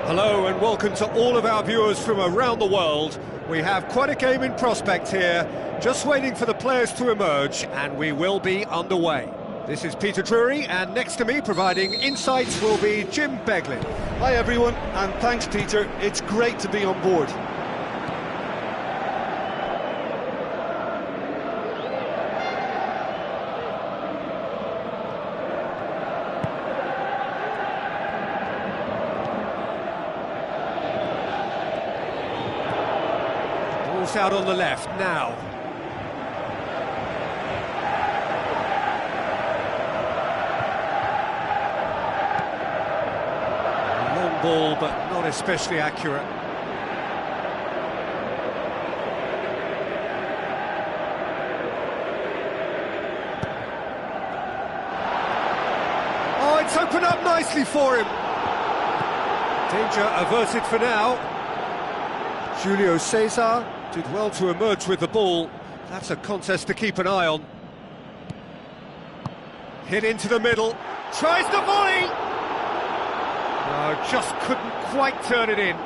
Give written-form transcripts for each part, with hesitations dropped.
Hello and welcome to all of our viewers from around the world. We have quite a game in prospect here, just waiting for the players to emerge, and we will be underway. This is Peter Drury, and next to me providing insights will be Jim Beglin. Hi everyone, and thanks Peter, it's great to be on board. Ball's out on the left now. Long ball, but not especially accurate. Oh, it's opened up nicely for him. Danger averted for now. Julio Cesar did well to emerge with the ball. That's a contest to keep an eye on. Hit into the middle. Tries the volley! No, just couldn't quite turn it in.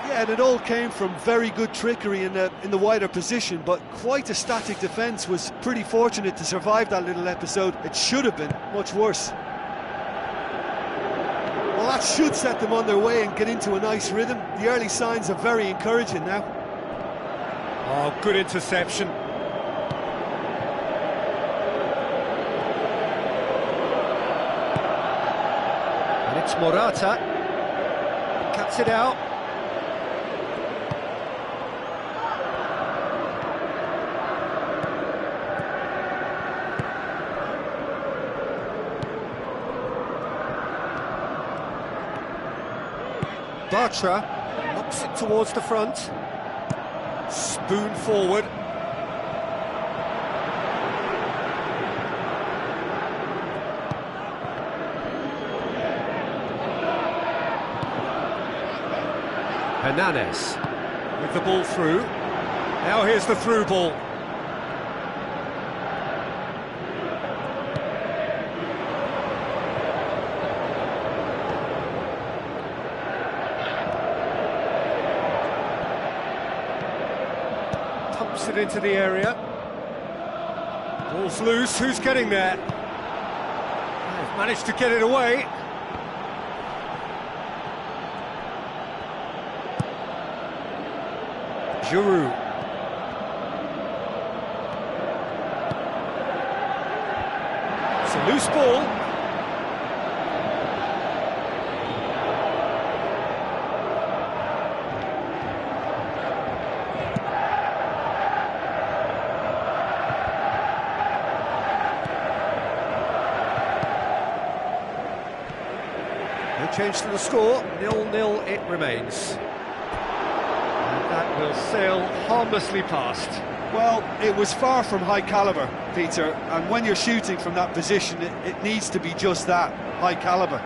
Yeah, and it all came from very good trickery in the wider position, but quite a static defence. Was pretty fortunate to survive that little episode. It should have been much worse. Well, that should set them on their way and get into a nice rhythm. The early signs are very encouraging now. Oh, good interception. And it's Morata. Cuts it out. Bartra knocks it towards the front. Spoon forward. Hernandez with the ball through. Now here's the through ball. Pumps it into the area. Ball's loose, who's getting there? They've managed to get it away. Giroud. It's a loose ball. No change to the score, 0-0 it remains. And that will sail harmlessly past. Well, it was far from high calibre, Peter, and when you're shooting from that position, it needs to be just that, high calibre.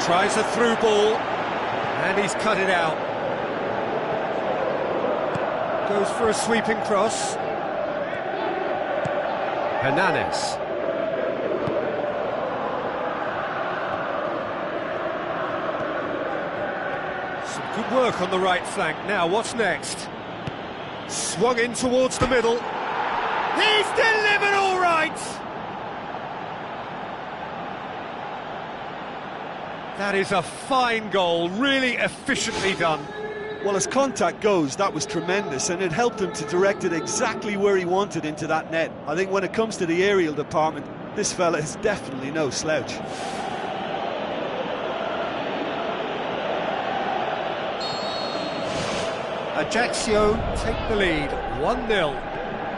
Tries a through ball, and he's cut it out. Goes for a sweeping cross. Hernandez. Some good work on the right flank. Now, what's next? Swung in towards the middle. He's delivered all right! That is a fine goal, really efficiently done. Well, as contact goes, that was tremendous, and it helped him to direct it exactly where he wanted into that net. I think when it comes to the aerial department, this fella is definitely no slouch. Ajaccio take the lead, 1-0.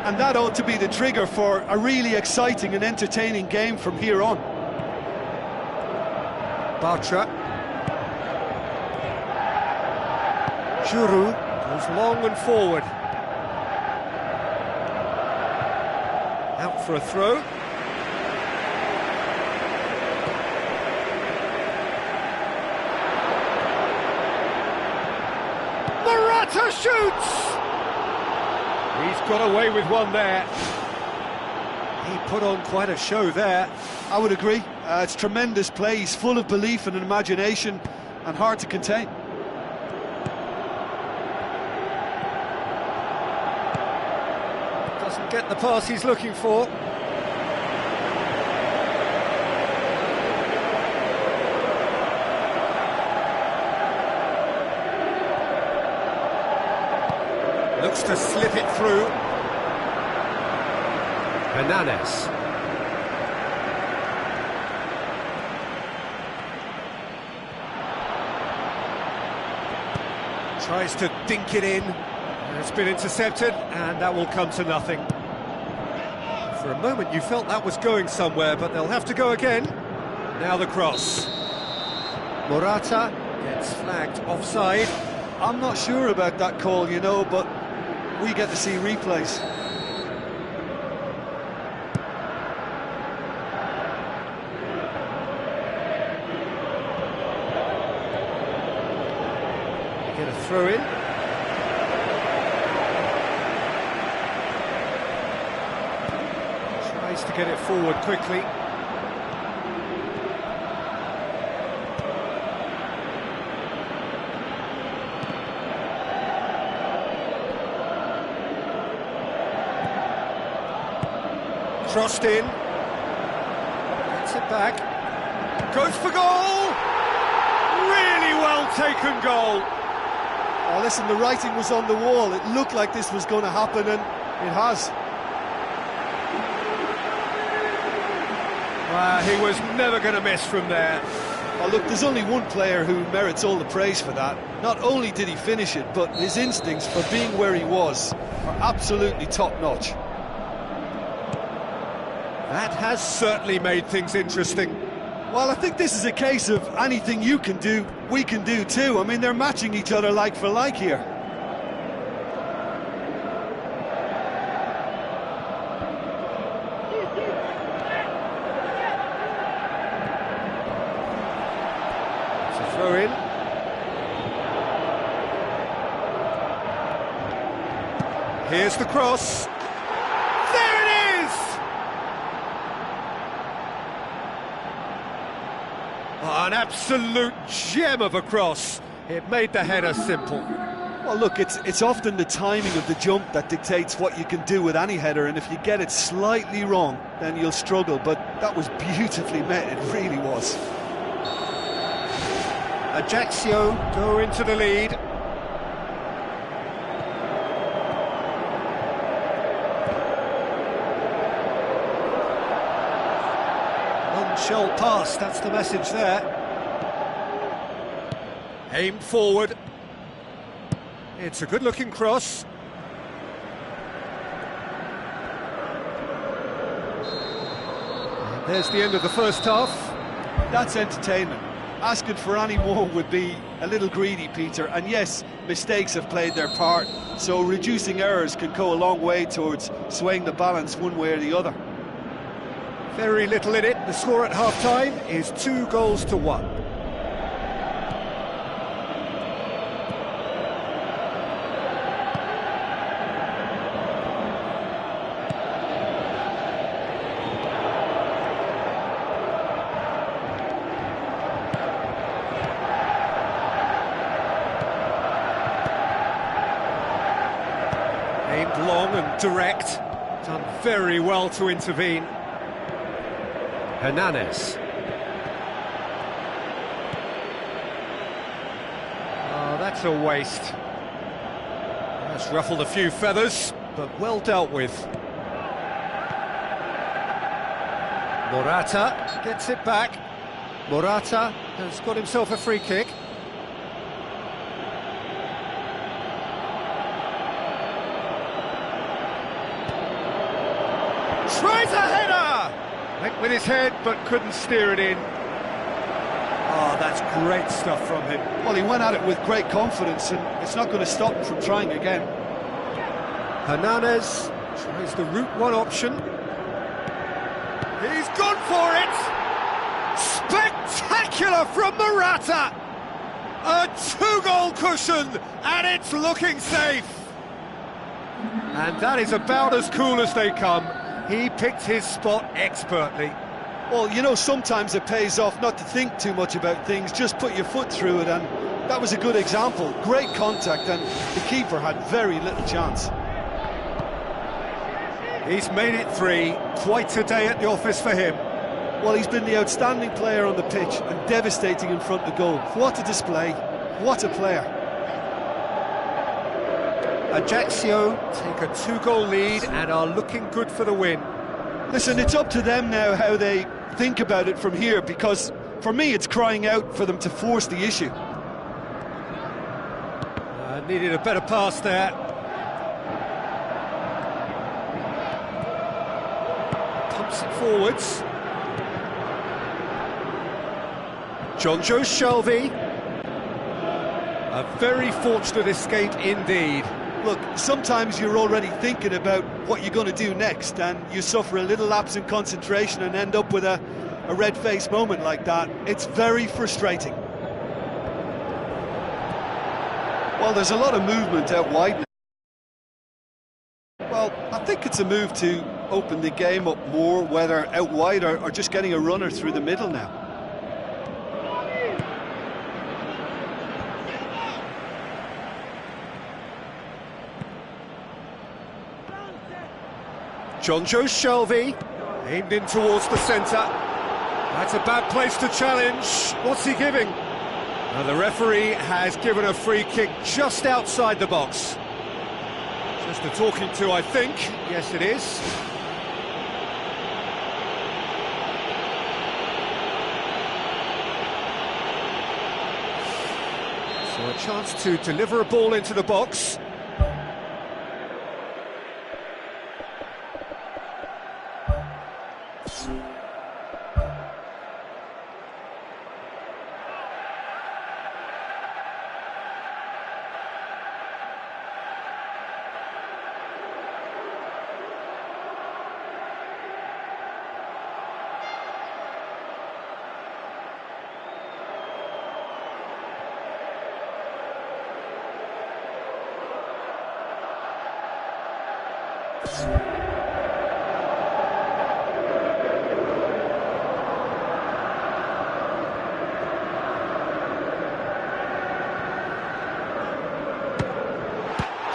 And that ought to be the trigger for a really exciting and entertaining game from here on. Bartra. Giroud goes long and forward. Out for a throw. Morata shoots! He's got away with one there. He put on quite a show there. I would agree. It's tremendous play. He's full of belief and imagination and hard to contain. Doesn't get the pass he's looking for. Looks to slip it through. Hernandez. Tries to dink it in. It's been intercepted, and that will come to nothing. For a moment you felt that was going somewhere, but they'll have to go again. Now the cross. Morata gets flagged offside. I'm not sure about that call, you know, but we get to see replays. Get a throw in. Tries to get it forward quickly. Crossed in. Gets it back. Goes for goal! Really well taken goal. Oh, listen, the writing was on the wall. It looked like this was going to happen, and it has. He was never going to miss from there. Oh, look, there's only one player who merits all the praise for that. Not only did he finish it, but his instincts for being where he was are absolutely top-notch. That has certainly made things interesting. Well, I think this is a case of anything you can do, we can do too. I mean, they're matching each other like for like here. It's a throw in. Here's the cross. There it is! Oh, an absolute gem of a cross. It made the header simple. Well, look, it's often the timing of the jump that dictates what you can do with any header, and if you get it slightly wrong, then you'll struggle, but that was beautifully met, it really was. Ajaccio go into the lead. None shall pass, that's the message there. Aimed forward. It's a good-looking cross. And there's the end of the first half. That's entertainment. Asking for any more would be a little greedy, Peter, and yes, mistakes have played their part, so reducing errors can go a long way towards swaying the balance one way or the other. Very little in it. The score at half-time is 2-1. Aimed long and direct. Done very well to intervene. Hernandez. Oh, that's a waste. That's ruffled a few feathers, but well dealt with. Morata gets it back. Morata has got himself a free kick. Tries a header! Went with his head, but couldn't steer it in. Oh, that's great stuff from him. Well, he went at it with great confidence, and it's not going to stop him from trying again. Hernandez tries the route one option. He's gone for it! Spectacular from Morata! A two-goal cushion, and it's looking safe. And that is about as cool as they come. He picked his spot expertly. Well, you know, sometimes it pays off not to think too much about things, just put your foot through it, and that was a good example. Great contact, and the keeper had very little chance. He's made it 3, quite a day at the office for him. Well, he's been the outstanding player on the pitch and devastating in front of goal. What a display, what a player. Ajaccio take a 2-goal lead and are looking good for the win. Listen, it's up to them now how they think about it from here, because for me it's crying out for them to force the issue. Needed a better pass there. Pumps it forwards. Jonjo Shelvey. A very fortunate escape indeed. Look, sometimes you're already thinking about what you're going to do next, and you suffer a little lapse in concentration and end up with a red-faced moment like that. It's very frustrating. Well, there's a lot of movement out wide now. Well, I think it's a move to open the game up more, whether out wide or just getting a runner through the middle now. Jonjo Shelvey, aimed in towards the centre. That's a bad place to challenge. What's he giving? And the referee has given a free kick just outside the box. Just a talking to, I think. Yes, it is. So a chance to deliver a ball into the box.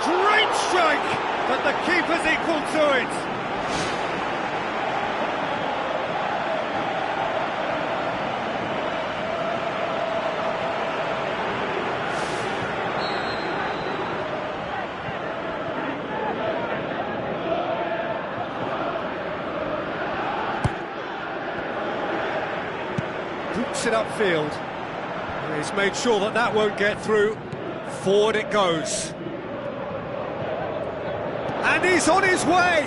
Great strike, but the keeper's equal to it. Boots it upfield. He's made sure that that won't get through. Forward it goes. And he's on his way!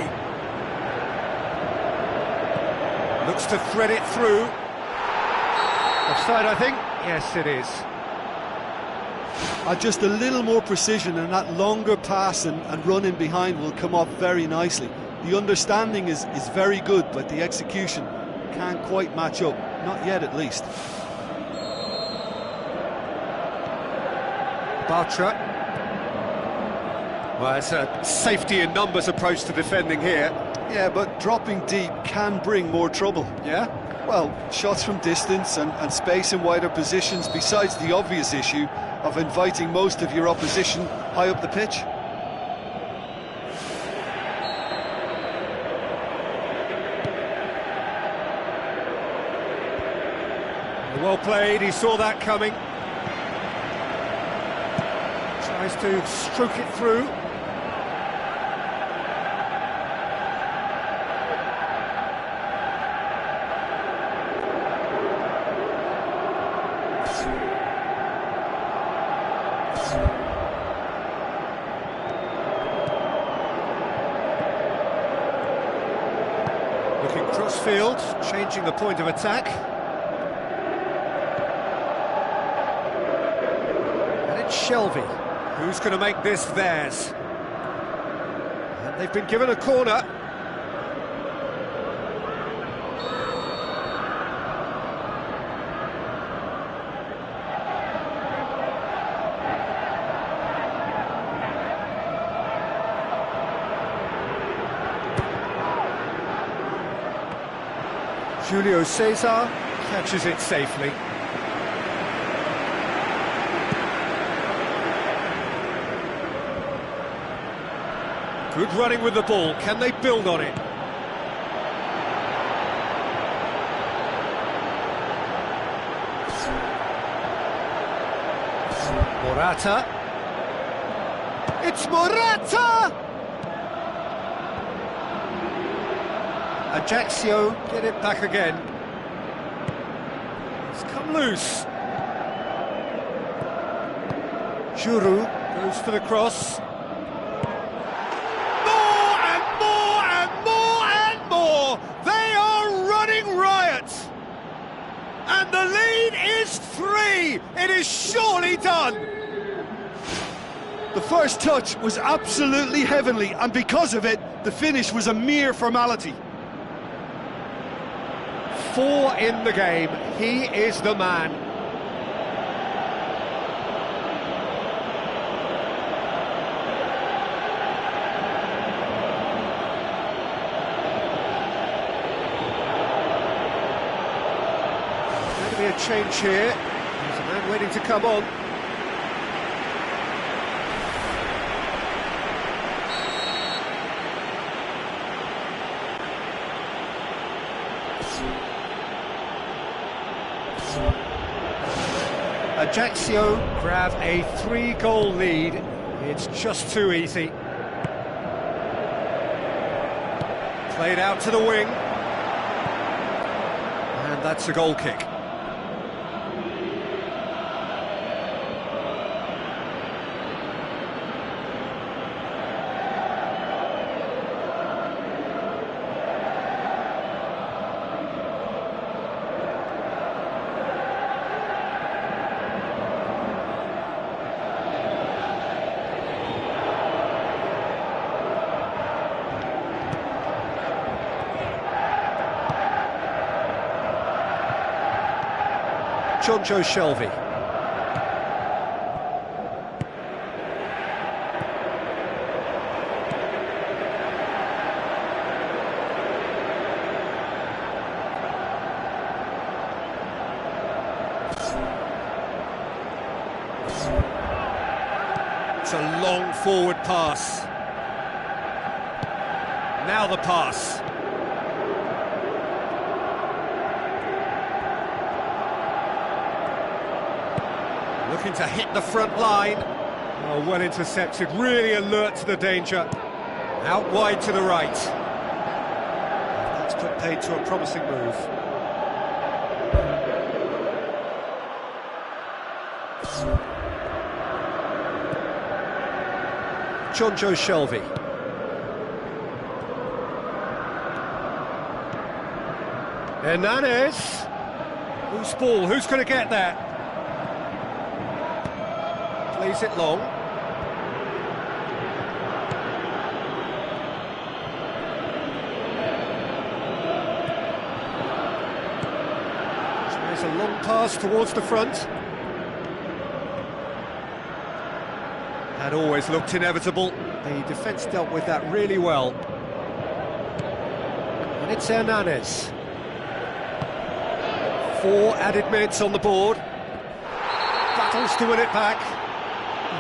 Looks to thread it through. Offside, I think? Yes, it is. Just a little more precision, and that longer pass and run in behind will come off very nicely. The understanding is very good, but the execution can't quite match up. Not yet, at least. Bartra. Well, it's a safety in numbers approach to defending here. Yeah, but dropping deep can bring more trouble. Yeah? Well, shots from distance and space in wider positions, besides the obvious issue of inviting most of your opposition high up the pitch. Well played, he saw that coming. Tries to stroke it through. Looking cross-field, changing the point of attack. Shelvey, who's going to make this theirs? And they've been given a corner. Julio Cesar catches it safely. Good running with the ball. Can they build on it? Morata. It's Morata! Ajaccio get it back again. It's come loose. Giroud goes for the cross. More and more and more and more! They are running riot! And the lead is 3! It is surely done! The first touch was absolutely heavenly, and because of it, the finish was a mere formality. 4 in the game. He is the man. Going to be a change here. There's a man waiting to come on. Ajaccio grab a 3-goal lead. It's just too easy. Played out to the wing. And that's a goal kick. Jonjo Shelvey. It's a long forward pass. Now the pass. Looking to hit the front line. Oh, well intercepted, really alert to the danger. Out wide to the right. That's put paid to a promising move. Jonjo Shelvey. Hernanes. Who's ball? Who's going to get that? Plays it long. There's a long pass towards the front. That always looked inevitable. The defence dealt with that really well. And it's Hernanes. 4 added minutes on the board. Battles to win it back.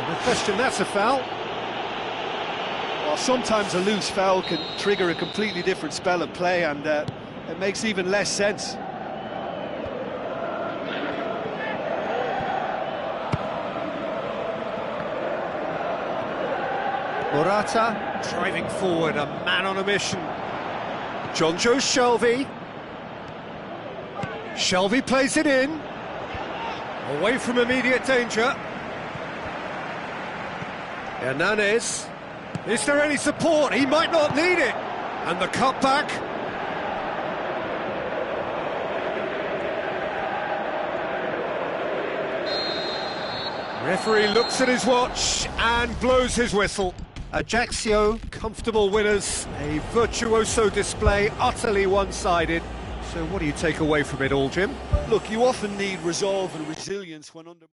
No question, that's a foul. Well, sometimes a loose foul can trigger a completely different spell of play, and it makes even less sense. Morata driving forward, a man on a mission. Jonjo Shelvey. Shelvey plays it in. Away from immediate danger. Hernanes. Is there any support? He might not need it. And the cutback. Referee looks at his watch and blows his whistle. Ajaccio, comfortable winners. A virtuoso display, utterly one-sided. So what do you take away from it all, Jim? Look, you often need resolve and resilience when under...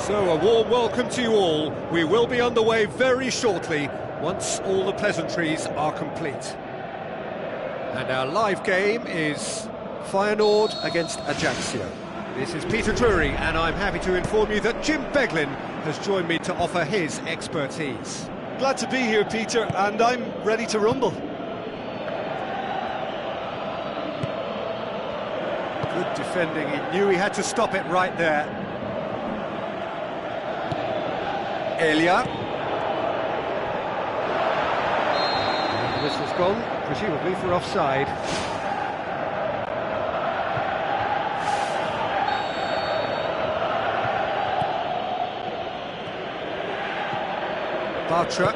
So, a warm welcome to you all. We will be underway very shortly, once all the pleasantries are complete. And our live game is Feyenoord against Ajaccio. This is Peter Drury, and I'm happy to inform you that Jim Beglin has joined me to offer his expertise. Glad to be here, Peter, and I'm ready to rumble. Good defending, he knew he had to stop it right there. Elia. And this was gone, presumably for offside. Bartra.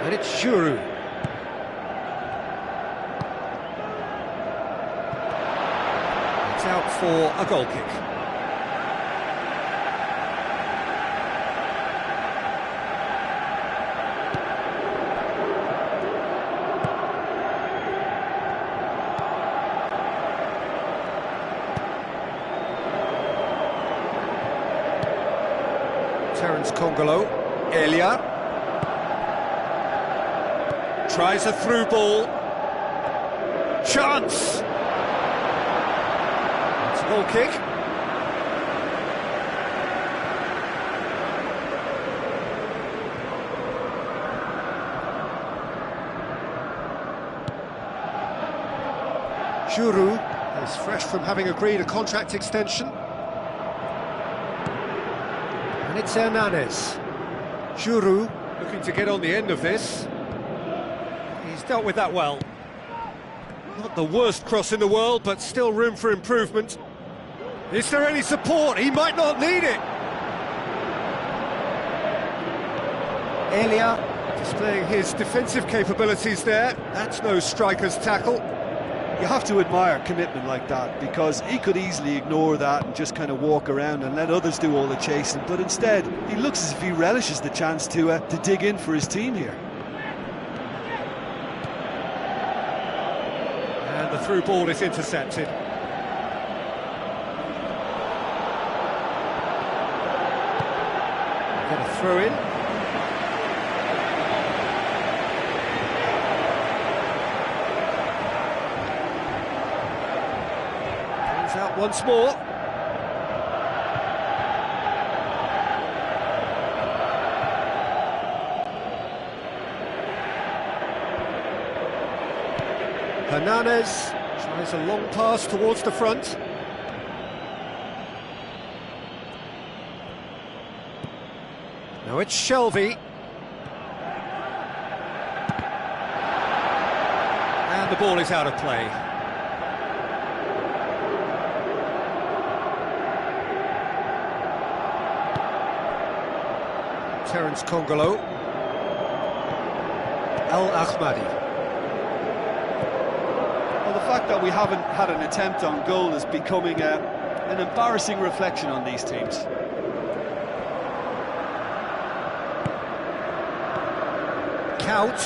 And it's Giroud. It's out for a goal kick. Congolo, Elia tries a through ball, chance, it's a goal kick. Giroud is fresh from having agreed a contract extension. And it's Hernandez. Giroud looking to get on the end of this. He's dealt with that well. Not the worst cross in the world, but still room for improvement. Is there any support? He might not need it. Elia displaying his defensive capabilities there. That's no striker's tackle. You have to admire commitment like that, because he could easily ignore that and just kind of walk around and let others do all the chasing, but instead he looks as if he relishes the chance to dig in for his team here. And the through ball is intercepted. Get a throw in. Pulls out once more. Hernandez tries a long pass towards the front. Now it's Shelby. And the ball is out of play. Terence Congolo. El Ahmadi. Well, the fact that we haven't had an attempt on goal is becoming an embarrassing reflection on these teams. Count.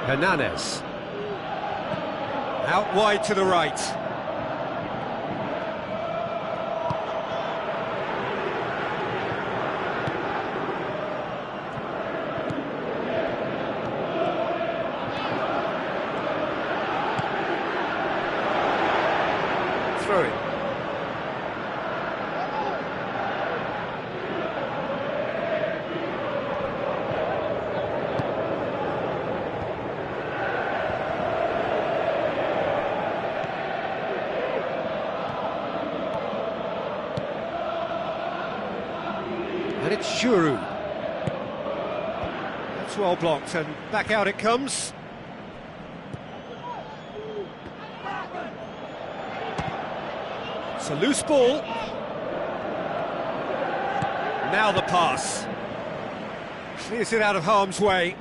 Hernandez. Out wide to the right. Throw it. And it's Giroud. That's well blocked, and back out it comes. It's a loose ball. Now the pass. Clears it out of harm's way.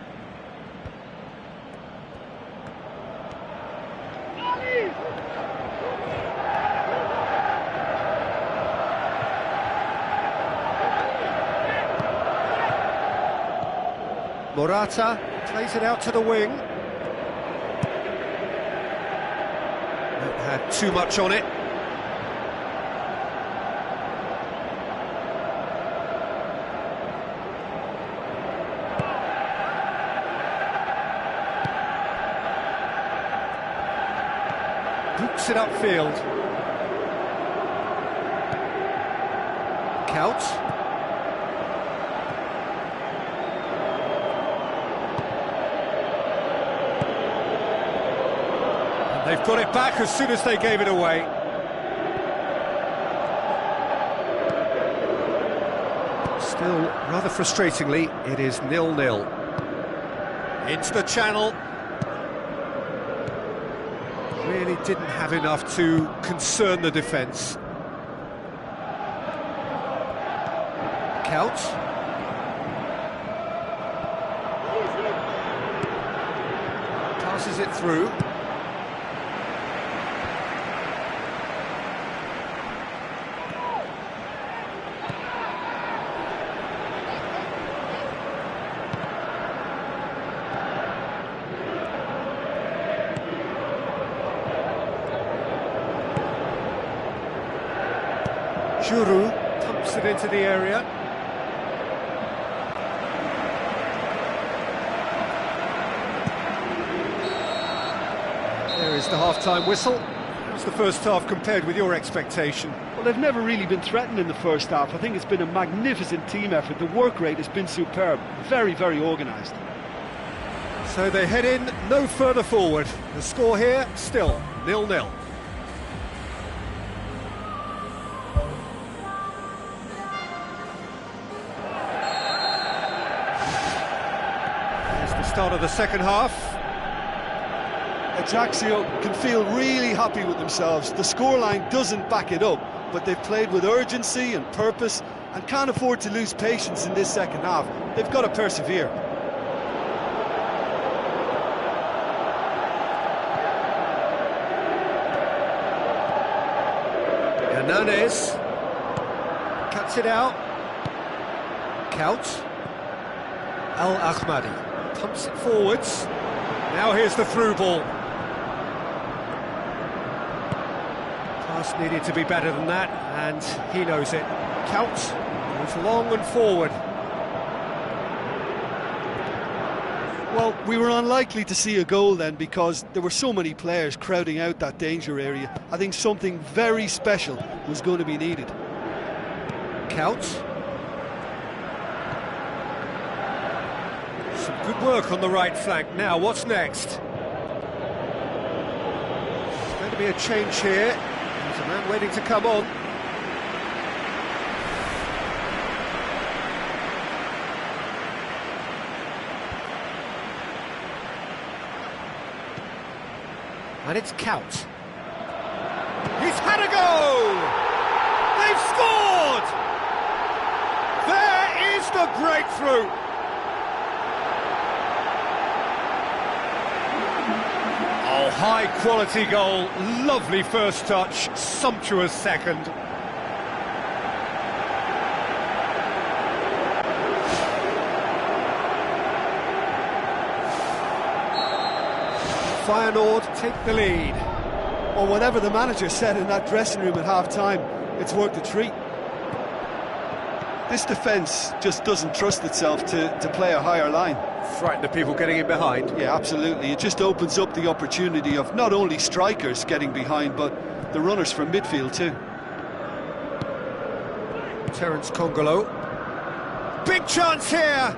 Morata plays it out to the wing. That had too much on it. Hooks it upfield. Count. They've got it back as soon as they gave it away. Still, rather frustratingly, it is 0-0. Into the channel. Really didn't have enough to concern the defence. Count. Passes it through. Giroud pumps it into the area. There is the half-time whistle. How's the first half compared with your expectation? Well, they've never really been threatened in the first half. I think it's been a magnificent team effort. The work rate has been superb. Very, very organised. So they head in no further forward. The score here, still 0-0. Start of the second half. Ajaxio can feel really happy with themselves. The scoreline doesn't back it up, but they've played with urgency and purpose and can't afford to lose patience in this second half. They've got to persevere. Hernandez cuts it out. Count. Al-Ahmadi pumps it forwards. Now here's the through ball. Pass needed to be better than that, and he knows it. Counts, goes long and forward. Well, we were unlikely to see a goal then because there were so many players crowding out that danger area. I think something very special was going to be needed. Counts. Some good work on the right flank. Now, what's next? There's going to be a change here. There's a man waiting to come on. And it's Count. He's had a go! They've scored! There is the breakthrough! Oh, high-quality goal, lovely first touch, sumptuous second. Feyenoord take the lead. Well, whatever the manager said in that dressing room at half-time, it's worked a treat. This defence just doesn't trust itself to play a higher line. Frighten the people getting in behind. Yeah, absolutely. It just opens up the opportunity of not only strikers getting behind, but the runners from midfield too. Terence Congolo. Big chance here!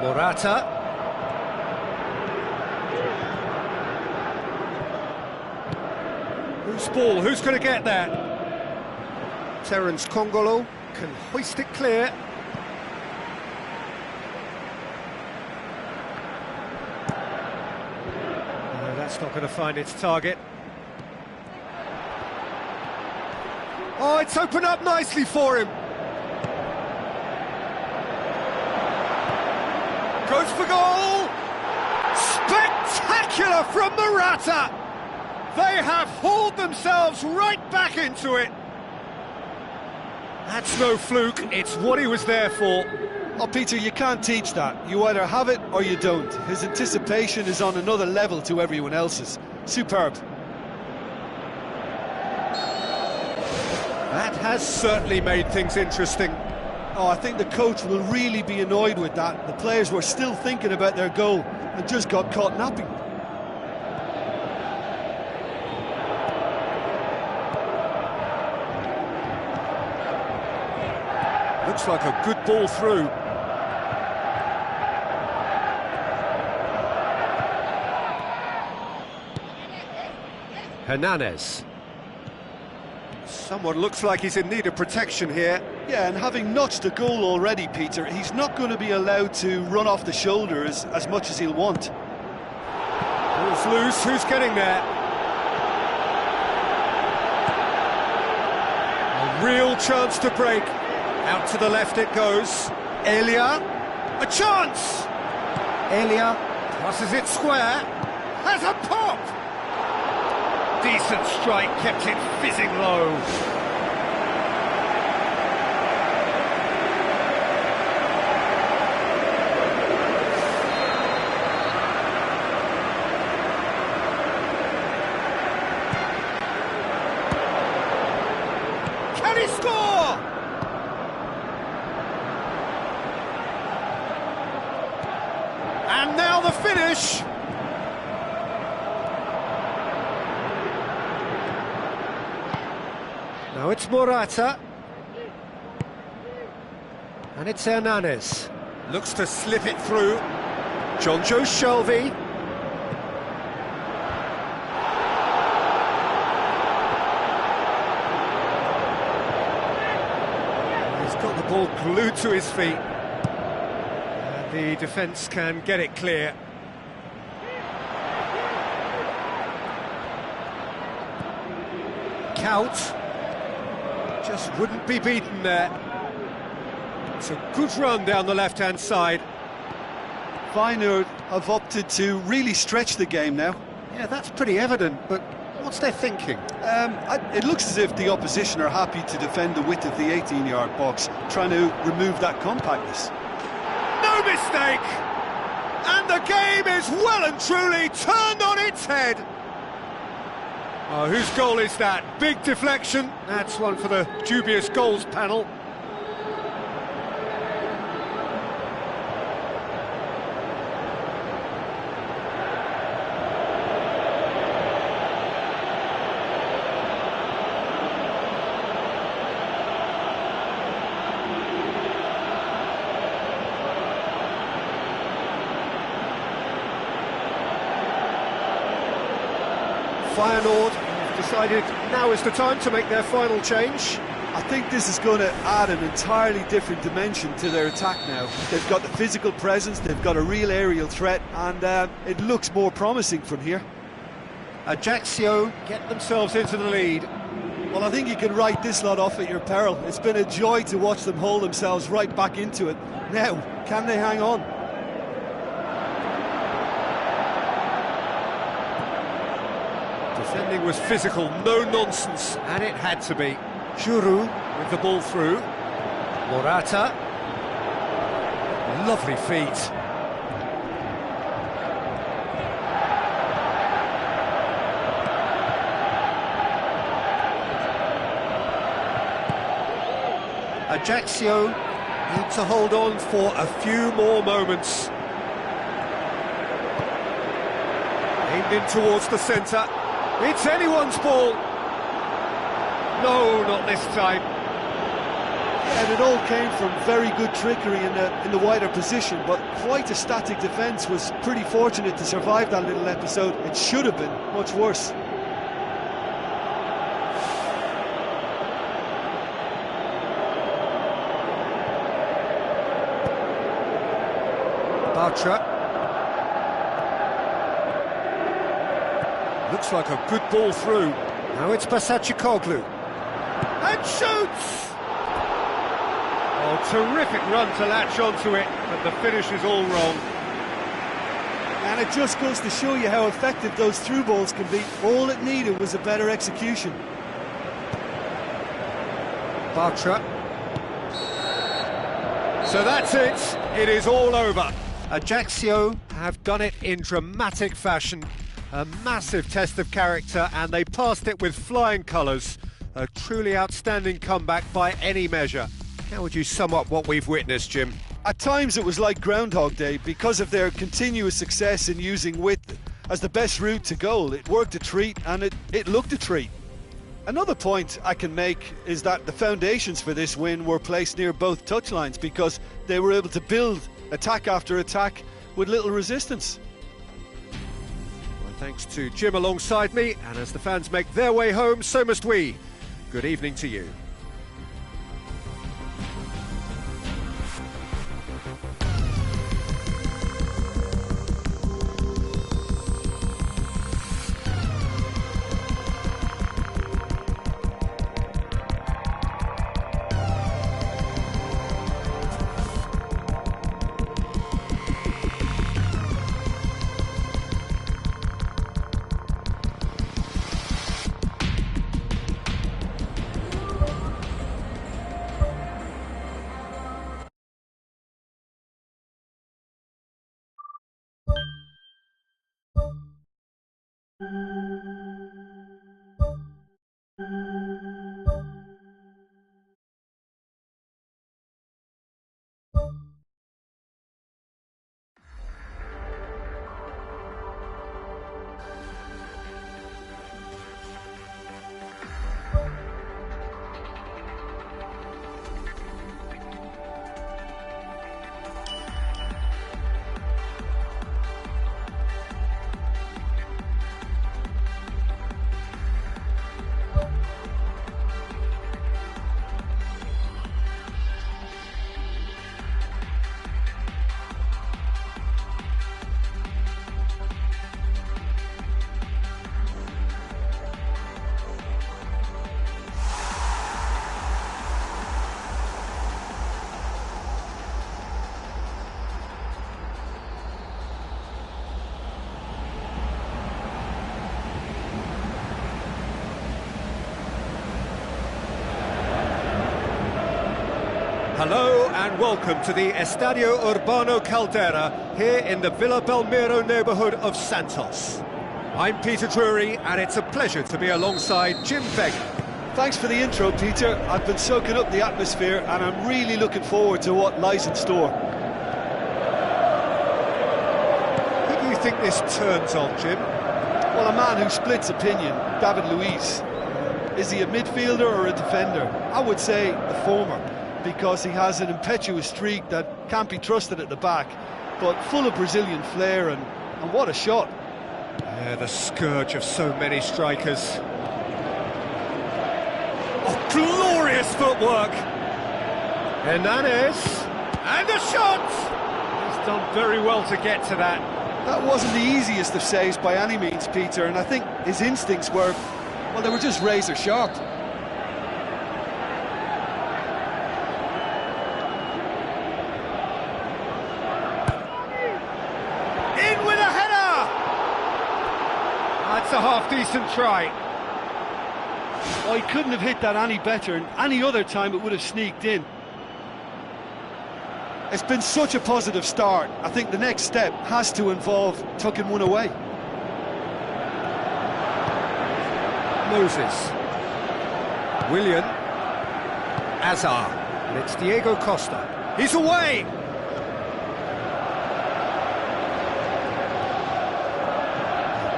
Morata. Whose ball? Who's going to get that? Terence Congolo can hoist it clear. No, that's not going to find its target. Oh, it's opened up nicely for him. Goes for goal! Spectacular from Morata! They have hauled themselves right back into it. That's no fluke, it's what he was there for. Oh, Peter, you can't teach that. You either have it or you don't. His anticipation is on another level to everyone else's. Superb. That has certainly made things interesting. Oh, I think the coach will really be annoyed with that. The players were still thinking about their goal and just got caught napping. Looks like a good ball through. Hernandez. Someone looks like he's in need of protection here. Yeah, and having notched a goal already, Peter, he's not going to be allowed to run off the shoulder as much as he'll want. Ball's loose, who's getting there? A real chance to break. Out to the left it goes. Elia, a chance! Elia passes it square, has a pop! Decent strike, kept it fizzing low. Can he score? And now the finish. Now it's Morata. And it's Hernandez. Looks to slip it through. Jonjo Shelvey. He's got the ball glued to his feet. And the defence can get it clear. Count. Just wouldn't be beaten there. It's a good run down the left-hand side. Feyenoord have opted to really stretch the game now. Yeah, that's pretty evident, but what's their thinking? It looks as if the opposition are happy to defend the width of the 18-yard box, trying to remove that compactness. No mistake! And the game is well and truly turned on its head. Oh, whose goal is that? Big deflection. That's one for the dubious goals panel. Feyenoord have decided now is the time to make their final change. I think this is going to add an entirely different dimension to their attack now. They've got the physical presence, they've got a real aerial threat, and it looks more promising from here. Ajaccio get themselves into the lead. Well, I think you can write this lot off at your peril. It's been a joy to watch them hold themselves right back into it. Now, can they hang on? Defending was physical, no nonsense, and it had to be. Giroud with the ball through. Morata. Lovely feet. Ajaccio need to hold on for a few more moments. Aimed in towards the centre. It's anyone's ball. No, not this time. And it all came from very good trickery in the wider position, but quite a static defence. Was pretty fortunate to survive that little episode. It should have been much worse. Bartra. Looks like a good ball through. Now it's Basacikoglu. And shoots! Oh, terrific run to latch onto it, but the finish is all wrong. And it just goes to show you how effective those through balls can be. All it needed was a better execution. Bartra. So that's it. It is all over. Ajaccio have done it in dramatic fashion. A massive test of character, and they passed it with flying colours. A truly outstanding comeback by any measure. How would you sum up what we've witnessed, Jim? At times it was like Groundhog Day because of their continuous success in using width as the best route to goal. It worked a treat, and it looked a treat. Another point I can make is that the foundations for this win were placed near both touchlines because they were able to build attack after attack with little resistance. Well, thanks to Jim alongside me, and as the fans make their way home, so must we. Good evening to you. Hello and welcome to the Estadio Urbano Caldera here in the Villa Belmiro neighbourhood of Santos. I'm Peter Drury and it's a pleasure to be alongside Jim Beggar. Thanks for the intro, Peter. I've been soaking up the atmosphere and I'm really looking forward to what lies in store. Who do you think this turns on, Jim? Well, a man who splits opinion, David Luiz. Is he a midfielder or a defender? I would say the former, because he has an impetuous streak that can't be trusted at the back, but full of Brazilian flair, and what a shot. Yeah, the scourge of so many strikers. Oh, glorious footwork! Hernanes, and a shot! He's done very well to get to that. That wasn't the easiest of saves by any means, Peter, and I think his instincts were, well, they were just razor sharp. In with a header! That's a half-decent try. Oh, he couldn't have hit that any better, and any other time it would have sneaked in. It's been such a positive start. I think the next step has to involve tucking one away. Moses. Willian. Azar. And it's Diego Costa. He's away!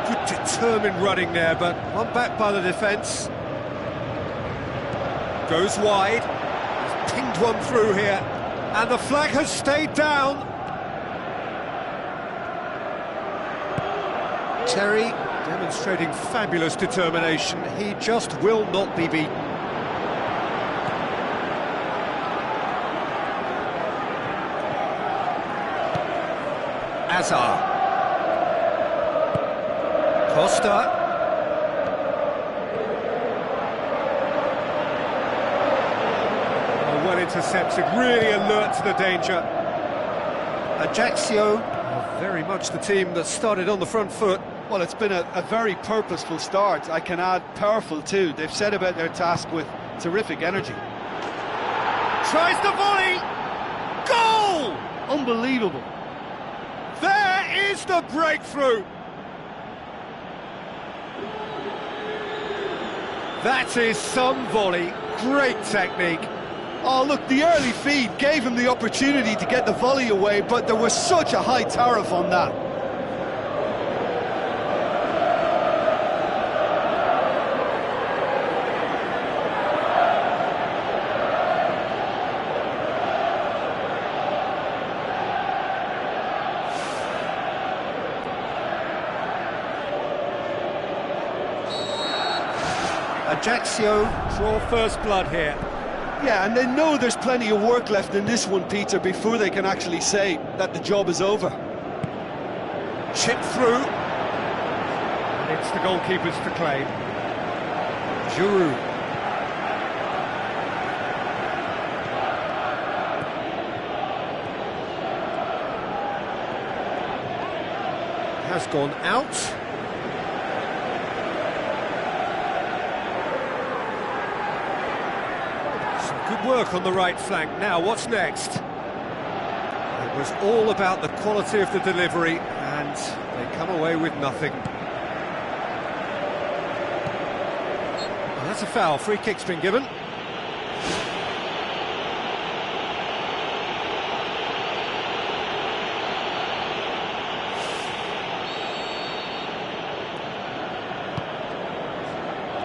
Good determined running there, but one back by the defence. Goes wide. He's pinged one through here. And the flag has stayed down. Terry demonstrating fabulous determination. He just will not be beaten. Azar. Costa. Well intercepted, really alert to the danger. Ajaccio are very much the team that started on the front foot. Well, it's been a very purposeful start. I can add powerful too. They've set about their task with terrific energy. Tries the volley! Goal! Unbelievable. There is the breakthrough! That is some volley. Great technique. Oh, look, the early feed gave him the opportunity to get the volley away, but there was such a high tariff on that. Ajaccio draw first blood here. Yeah, and they know there's plenty of work left in this one, Peter, before they can actually say that the job is over. Chip through. And it's the goalkeepers to claim. Giroud. Has gone out. Good work on the right flank. Now, what's next? It was all about the quality of the delivery, and they come away with nothing. Well, that's a foul. Free kick's been given.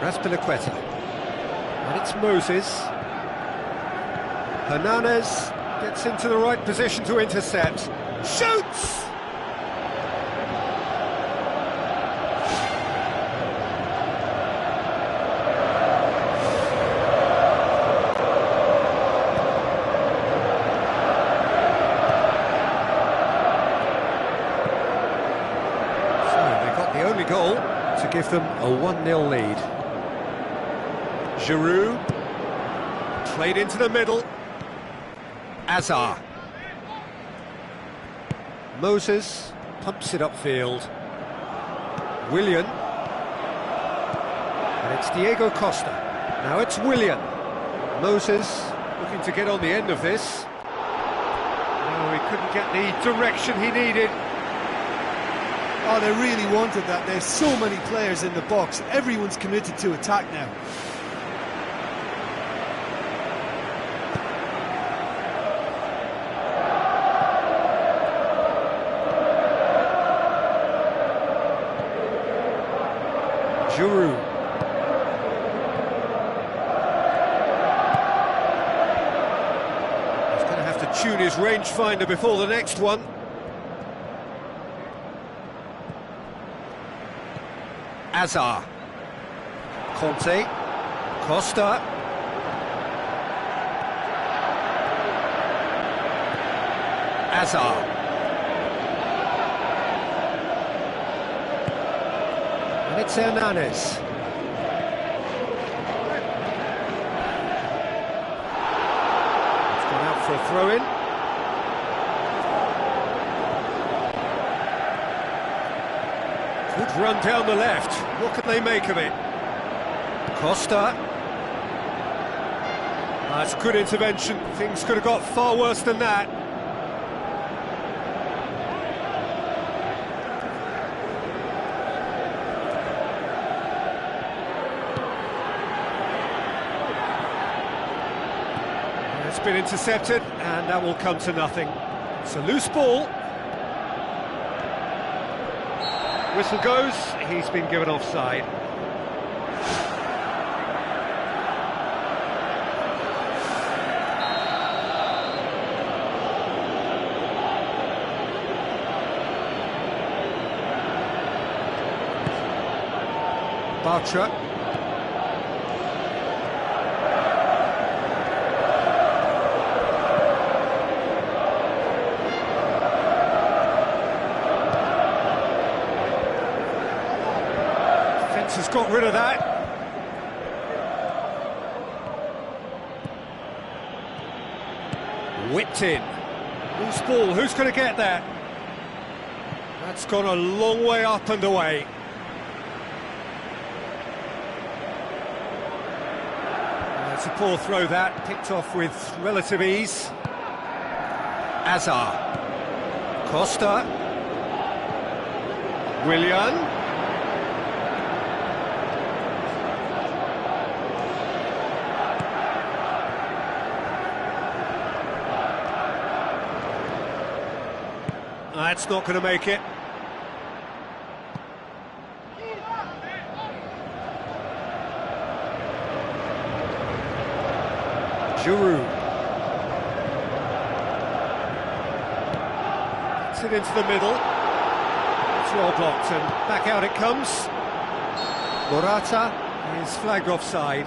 Raspilicueta. And it's Moses. Hernanes gets into the right position to intercept. Shoots! So they got the only goal to give them a 1-0 lead. Giroud played into the middle. Azar. Moses pumps it upfield. Willian. And it's Diego Costa. Now it's Willian. Moses Looking to get on the end of this. No, he couldn't get the direction he needed. Oh, they really wanted that. There's so many players in the box. Everyone's committed to attack now. Giroud. He's going to have to tune his rangefinder before the next one. Azar. Conte. Costa. Azar. And it's Hernandez. It's gone out for a throw-in. Good run down the left. What can they make of it? Costa. That's good intervention. Things could have got far worse than that. It's been intercepted, and that will come to nothing. It's a loose ball. Whistle goes, he's been given offside. Bartra. Has got rid of that. Whipped in. Loose ball, who's going to get that? That's gone a long way up and away. It's a poor throw that, picked off with relative ease. Azar. Costa. Willian. That's not going to make it. Giroud. Gets it into the middle. It's well blocked and back out it comes. Morata is flagged offside.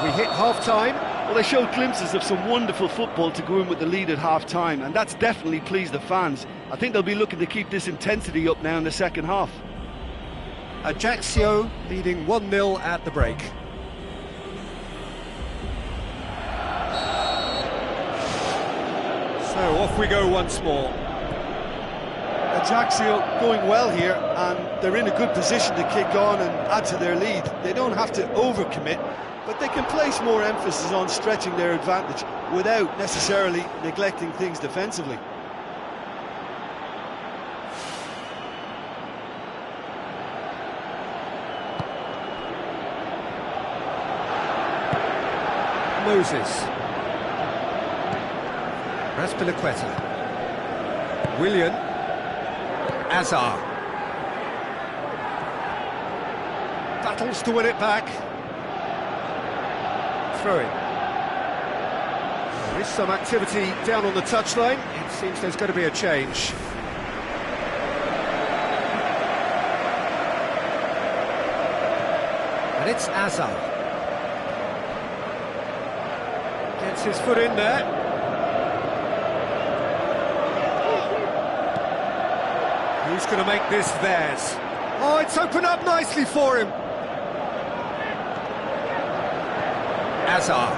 We hit half-time. Well, they showed glimpses of some wonderful football to go in with the lead at half-time, and that's definitely pleased the fans. I think they'll be looking to keep this intensity up now in the second half. Ajaccio leading 1-0 at the break. So off we go once more. Ajaccio going well here, and they're in a good position to kick on and add to their lead. They don't have to overcommit, but they can place more emphasis on stretching their advantage without necessarily neglecting things defensively. Moses. Raspilicueta. Willian. Azar. Battles to win it back. Throw in. There is some activity down on the touchline. It seems there's going to be a change. And it's Azar. Gets his foot in there. Who's going to make this theirs? Oh, it's opened up nicely for him. Azar.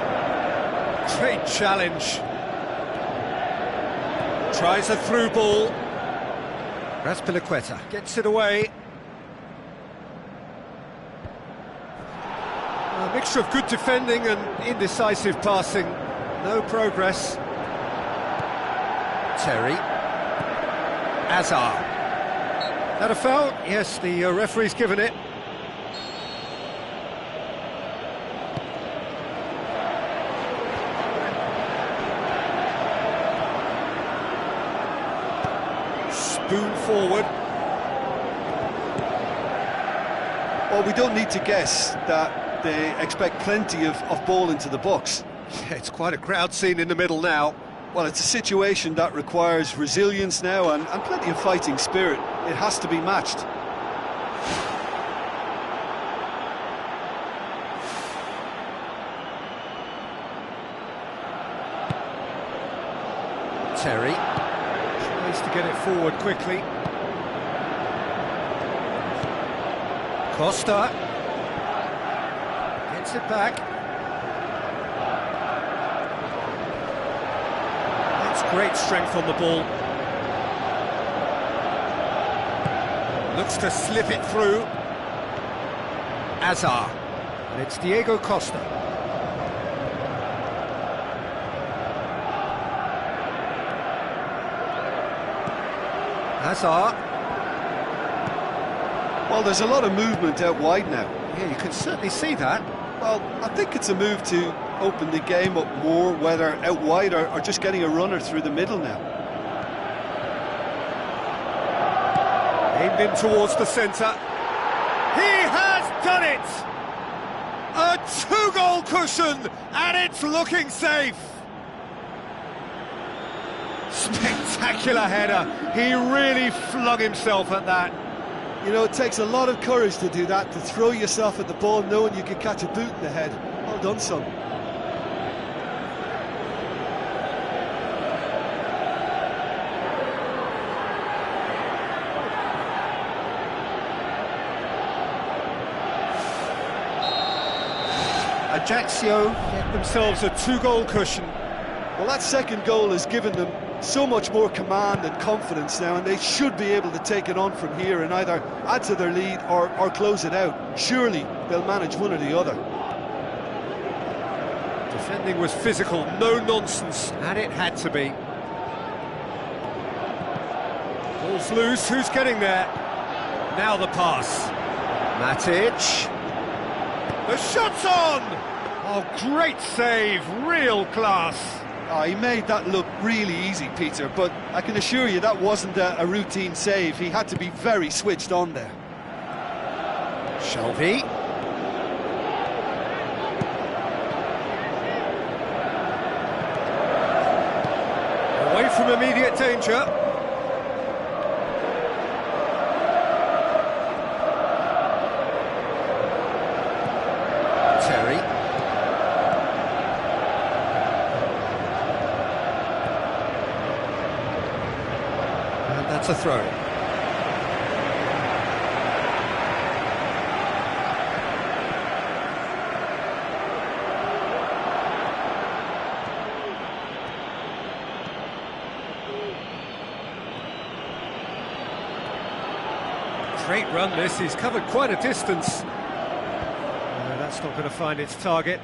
Great challenge. Tries a through ball. Raspilicueta gets it away. A mixture of good defending and indecisive passing. No progress. Terry. Azar. That a foul? Yes, the referee's given it. Spoon forward. Well, we don't need to guess that they expect plenty of ball into the box. Yeah, it's quite a crowd scene in the middle now. Well, it's a situation that requires resilience now and plenty of fighting spirit. It has to be matched. Terry tries to get it forward quickly. Costa gets it back. That's great strength on the ball. Looks to slip it through. Azar. And it's Diego Costa. Azar. Well, there's a lot of movement out wide now. Yeah, you can certainly see that. Well, I think it's a move to open the game up more, whether out wide or just getting a runner through the middle now. Aimed in towards the centre. He has done it! A two-goal cushion, and it's looking safe. Spectacular header. He really flung himself at that. You know, it takes a lot of courage to do that, to throw yourself at the ball knowing you could catch a boot in the head. Well done, son. Ajaccio get themselves a two-goal cushion. Well, that second goal has given them so much more command and confidence now, and they should be able to take it on from here and either add to their lead or close it out. Surely they'll manage one or the other. Defending was physical, no nonsense, and it had to be. Ball's loose, who's getting there? Now the pass. Matic. The shot's on! Oh, great save, real class. Oh, he made that look really easy, Peter, but I can assure you that wasn't a routine save. He had to be very switched on there. Shelby. Away from immediate danger. Terry. That's a throw. Great run this, he's covered quite a distance. No, that's not going to find its target.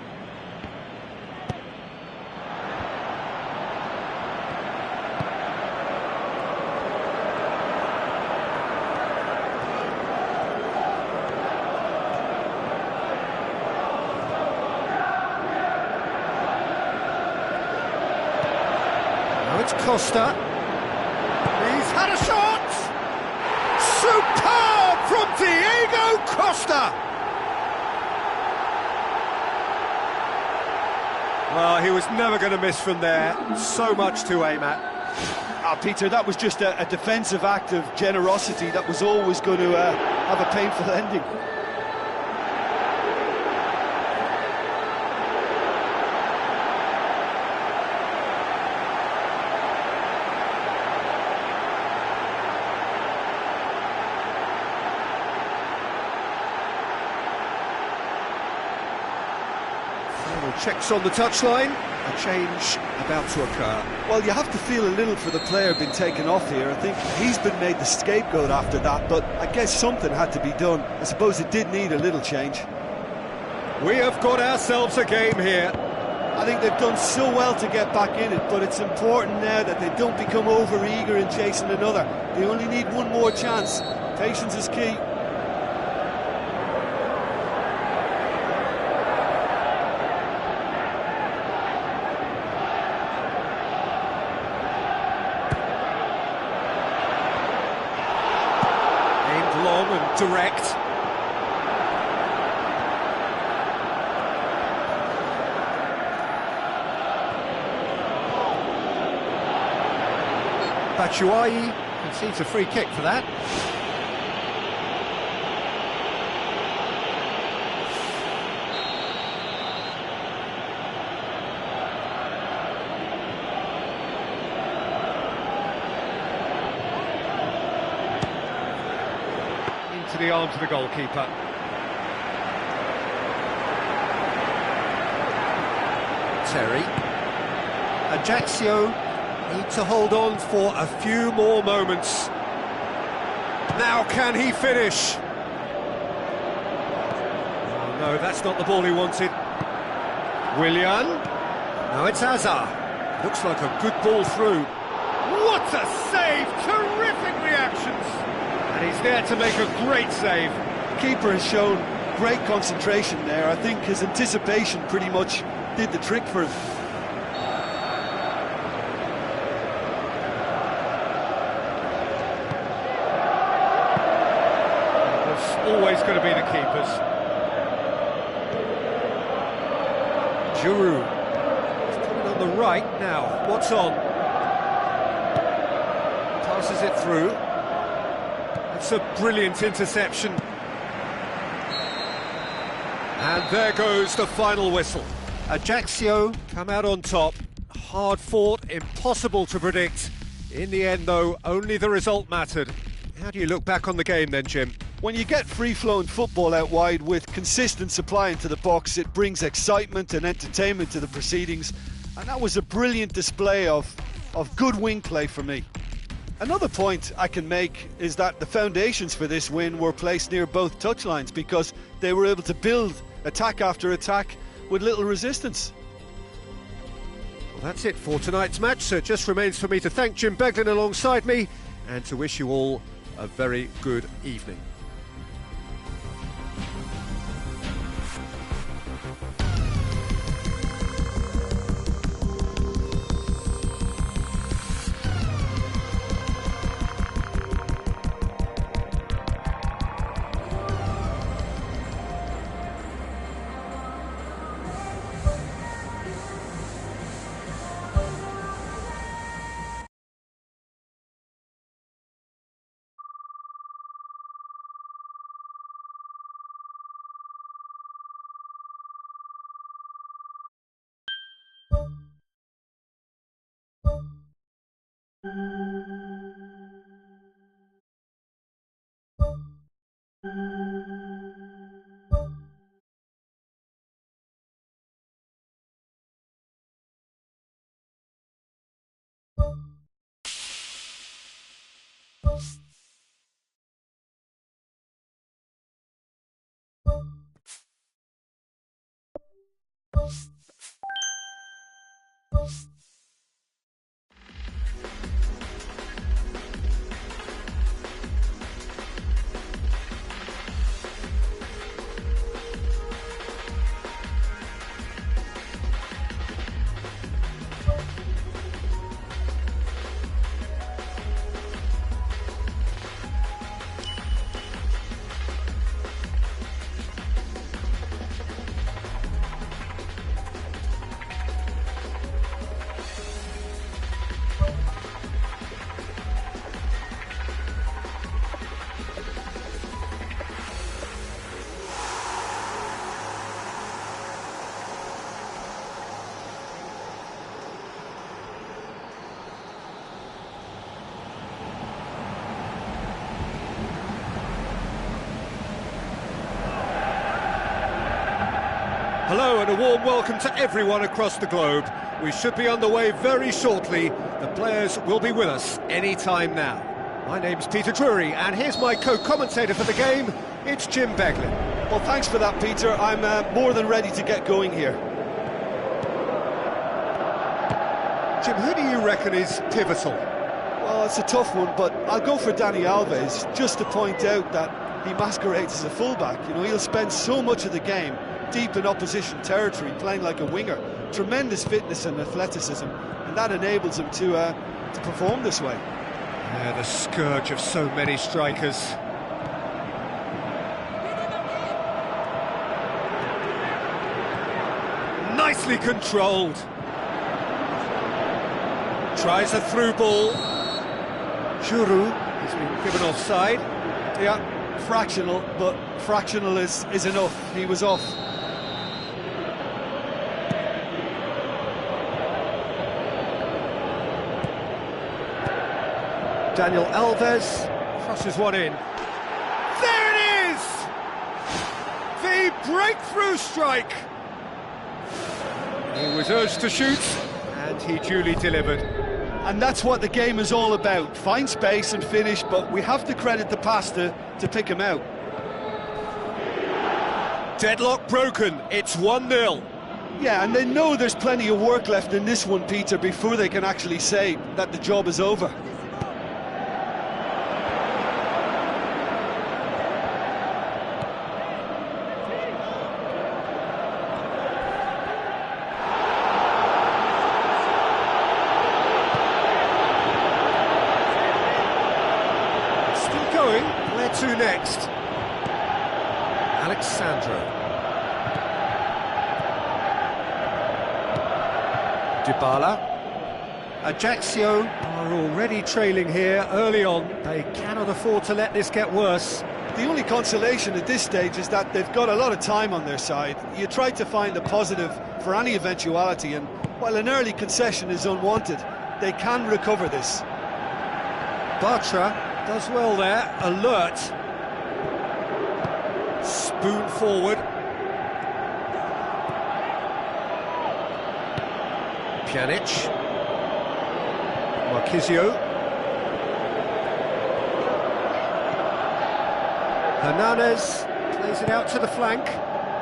It's Costa. He's had a shot! Superb from Diego Costa! Well, he was never going to miss from there. So much to aim at. Peter, that was just a defensive act of generosity that was always going to have a painful ending. Checks on the touchline. a change about to occur. Well, you have to feel a little for the player being taken off here. I think he's been made the scapegoat after that, but I guess something had to be done. I suppose it did need a little change. We have got ourselves a game here. I think they've done so well to get back in it, but it's important now that they don't become over-eager in chasing another. They only need one more chance. Patience is key. Aimed long and direct. Batshuayi concedes a free kick for that. Into the arms of the goalkeeper. Terry. Ajaccio need to hold on for a few more moments. Now can he finish? Oh no, that's not the ball he wanted. Willian. Now it's Hazard. Looks like a good ball through. What a save! Terrific reactions! And he's there to make a great save. Keeper has shown great concentration there. I think his anticipation pretty much did the trick for him. Always going to be the keepers. Giroud. He's coming on the right now. What's on? Passes it through. It's a brilliant interception. And there goes the final whistle. Ajaccio come out on top. Hard fought, impossible to predict. In the end, though, only the result mattered. How do you look back on the game then, Jim? When you get free-flowing football out wide with consistent supply into the box, it brings excitement and entertainment to the proceedings, and that was a brilliant display of good wing play for me. Another point I can make is that the foundations for this win were placed near both touchlines because they were able to build attack after attack with little resistance. Well, that's it for tonight's match, so it just remains for me to thank Jim Beglin alongside me and to wish you all a very good evening. hello and a warm welcome to everyone across the globe. We should be underway very shortly. The players will be with us any time now. My name's Peter Drury, and here's my co-commentator for the game. It's Jim Beglin. Well, thanks for that, Peter. I'm more than ready to get going here. Jim, who do you reckon is pivotal? Well, it's a tough one, but I'll go for Dani Alves, just to point out that he masquerades as a fullback. You know, he'll spend so much of the game deep in opposition territory, playing like a winger. Tremendous fitness and athleticism, and that enables him to perform this way. Yeah, the scourge of so many strikers. Nicely controlled. Tries a through ball. Giroud has been given offside. Yeah, fractional, but fractional is enough. He was off. Daniel Alves crosses one in. There it is! The breakthrough strike! He was urged to shoot, and he duly delivered. And that's what the game is all about. Find space and finish, but we have to credit the pass to pick him out. Deadlock broken, it's 1-0. Yeah, and they know there's plenty of work left in this one, Peter, before they can actually say that the job is over. Where to next? Alexandro. Dybala. Ajaccio are already trailing here early on. They cannot afford to let this get worse. The only consolation at this stage is that they've got a lot of time on their side. You try to find a positive for any eventuality, and while an early concession is unwanted, they can recover this. Bartra does well there, alert. Spoon forward. Pjanic. Marquisio. Hernandez plays it out to the flank.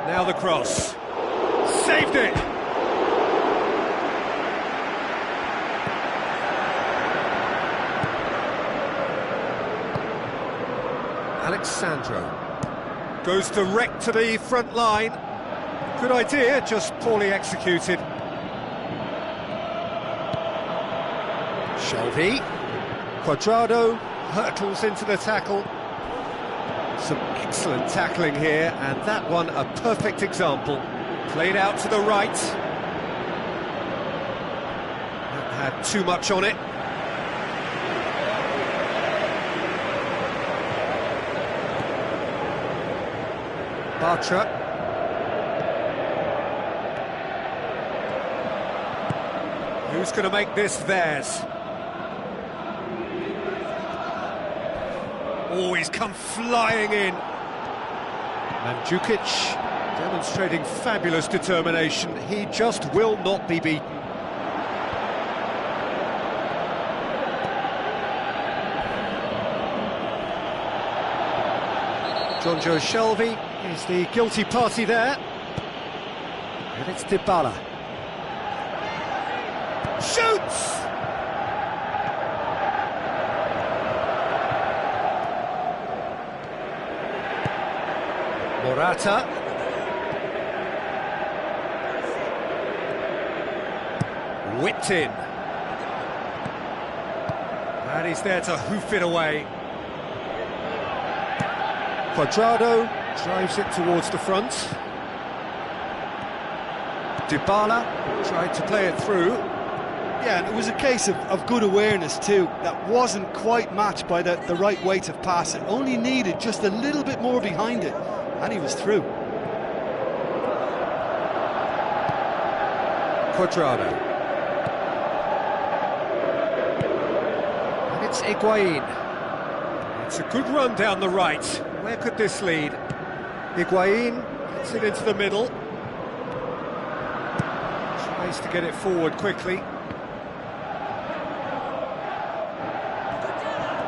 Now the cross. Saved it! Alexandro goes direct to the front line. Good idea, just poorly executed. Shelby. Cuadrado hurtles into the tackle. Some excellent tackling here, and that one a perfect example. Played out to the right. That had too much on it. Bartra. Who's going to make this theirs? Oh, he's come flying in. Mandzukic demonstrating fabulous determination. He just will not be beaten. Jonjo Shelby is the guilty party there. And it's Dybala. Shoots! Morata. Whipped in. And he's there to hoof it away. Cuadrado drives it towards the front. Dybala tried to play it through. Yeah, and it was a case of good awareness too. That wasn't quite matched by the right weight of pass. It only needed just a little bit more behind it, and he was through. Cuadrado. And it's Higuain. It's a good run down the right. Where could this lead? Higuain gets it into the middle. Needs to get it forward quickly.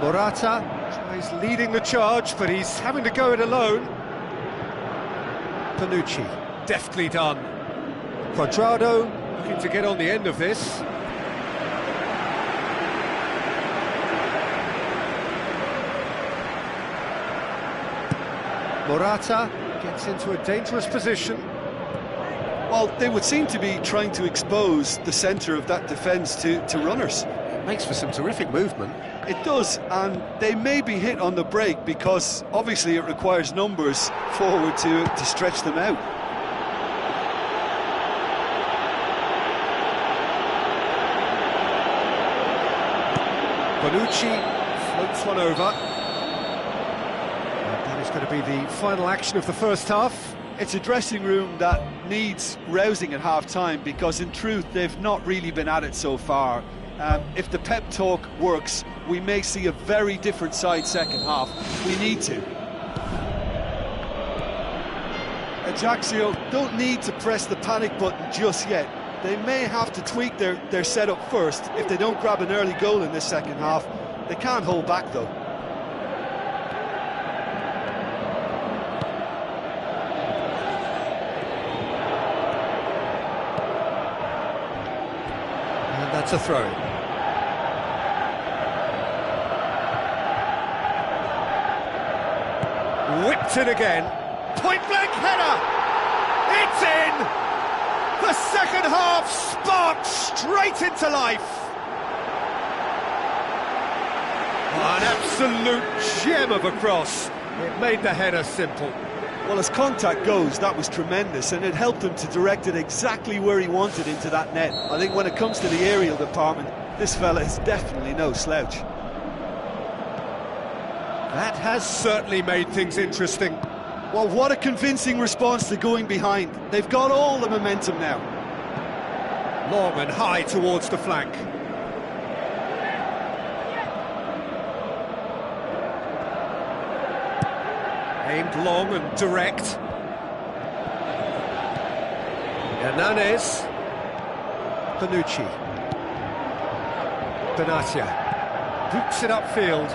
Morata tries leading the charge, but he's having to go it alone. Panucci, deftly done. Cuadrado looking to get on the end of this. Morata gets into a dangerous position. Well, they would seem to be trying to expose the centre of that defence to runners. It makes for some terrific movement. It does, and they may be hit on the break because obviously it requires numbers forward to stretch them out. Bonucci floats one over. And that is going to be the final action of the first half. It's a dressing room that needs rousing at half-time because in truth they've not really been at it so far. If the pep talk works, we may see a very different side second half. We need to. Ajaccio don't need to press the panic button just yet. They may have to tweak their setup first if they don't grab an early goal in this second half. They can't hold back though. And that's a throw. Whipped it again. Point-blank header! It's in! The second half sparked straight into life. An absolute gem of a cross. It made the header simple. Well, as contact goes, that was tremendous, and it helped him to direct it exactly where he wanted into that net. I think when it comes to the aerial department, this fella is definitely no slouch. That has certainly made things interesting. Well, what a convincing response to going behind. They've got all the momentum now. Long and high towards the flank. Aimed long and direct. Hernandez. Panucci. Benatia. Boots it upfield.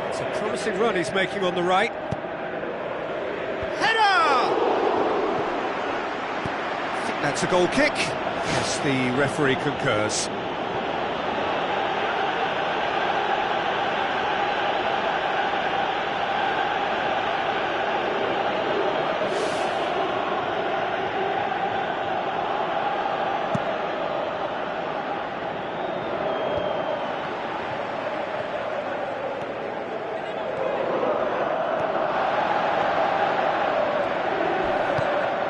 It's a promising run he's making on the right. Header! I think that's a goal kick. Yes, the referee concurs.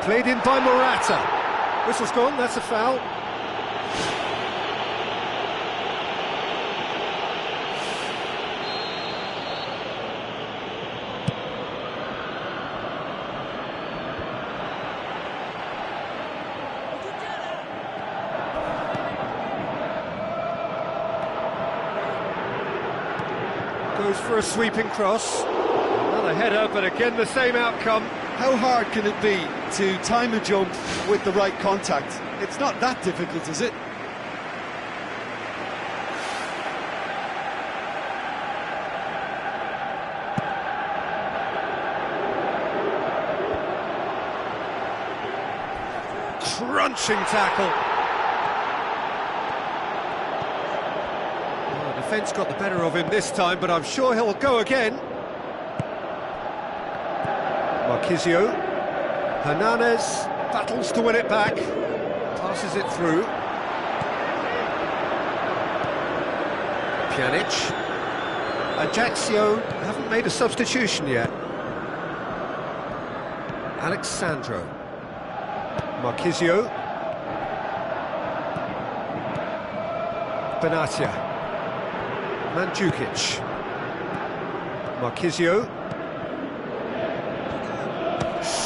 Played in by Morata. Whistle's gone, that's a foul. Goes for a sweeping cross. Another header, but again the same outcome. How hard can it be to time a jump with the right contact? It's not that difficult, is it? Crunching tackle. Oh, the defence got the better of him this time, but I'm sure he'll go again. Marquisio. Hernandez battles to win it back. Passes it through. Pjanic. Ajaccio haven't made a substitution yet. Alexandro. Marquisio. Benatia. Mandzukic. Marquisio.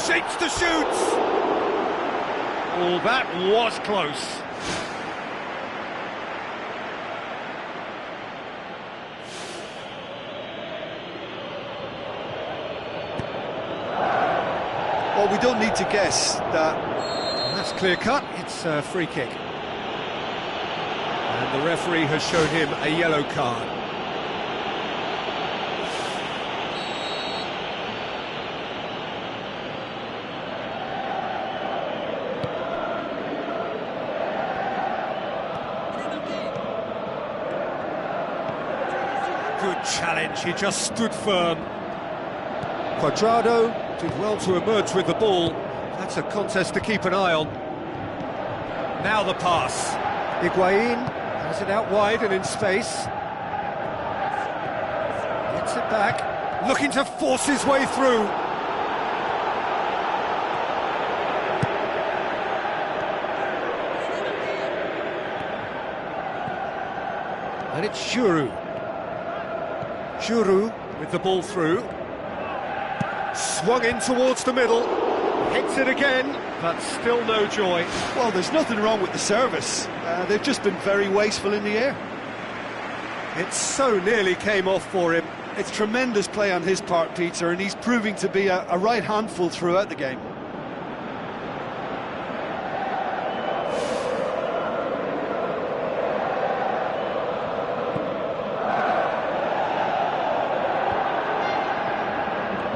Shapes to shoot! Oh, that was close. Well, we don't need to guess that. That's clear cut, it's a free kick. And the referee has shown him a yellow card. Good challenge, he just stood firm. Cuadrado did well to emerge with the ball. That's a contest to keep an eye on. Now the pass. Higuain has it out wide and in space. Gets it back, looking to force his way through. And it's Giroud. Giroud with the ball through. Swung in towards the middle. Hits it again, but still no joy. Well, there's nothing wrong with the service. They've just been very wasteful in the air. It so nearly came off for him. It's tremendous play on his part, Peter, and he's proving to be a right handful throughout the game.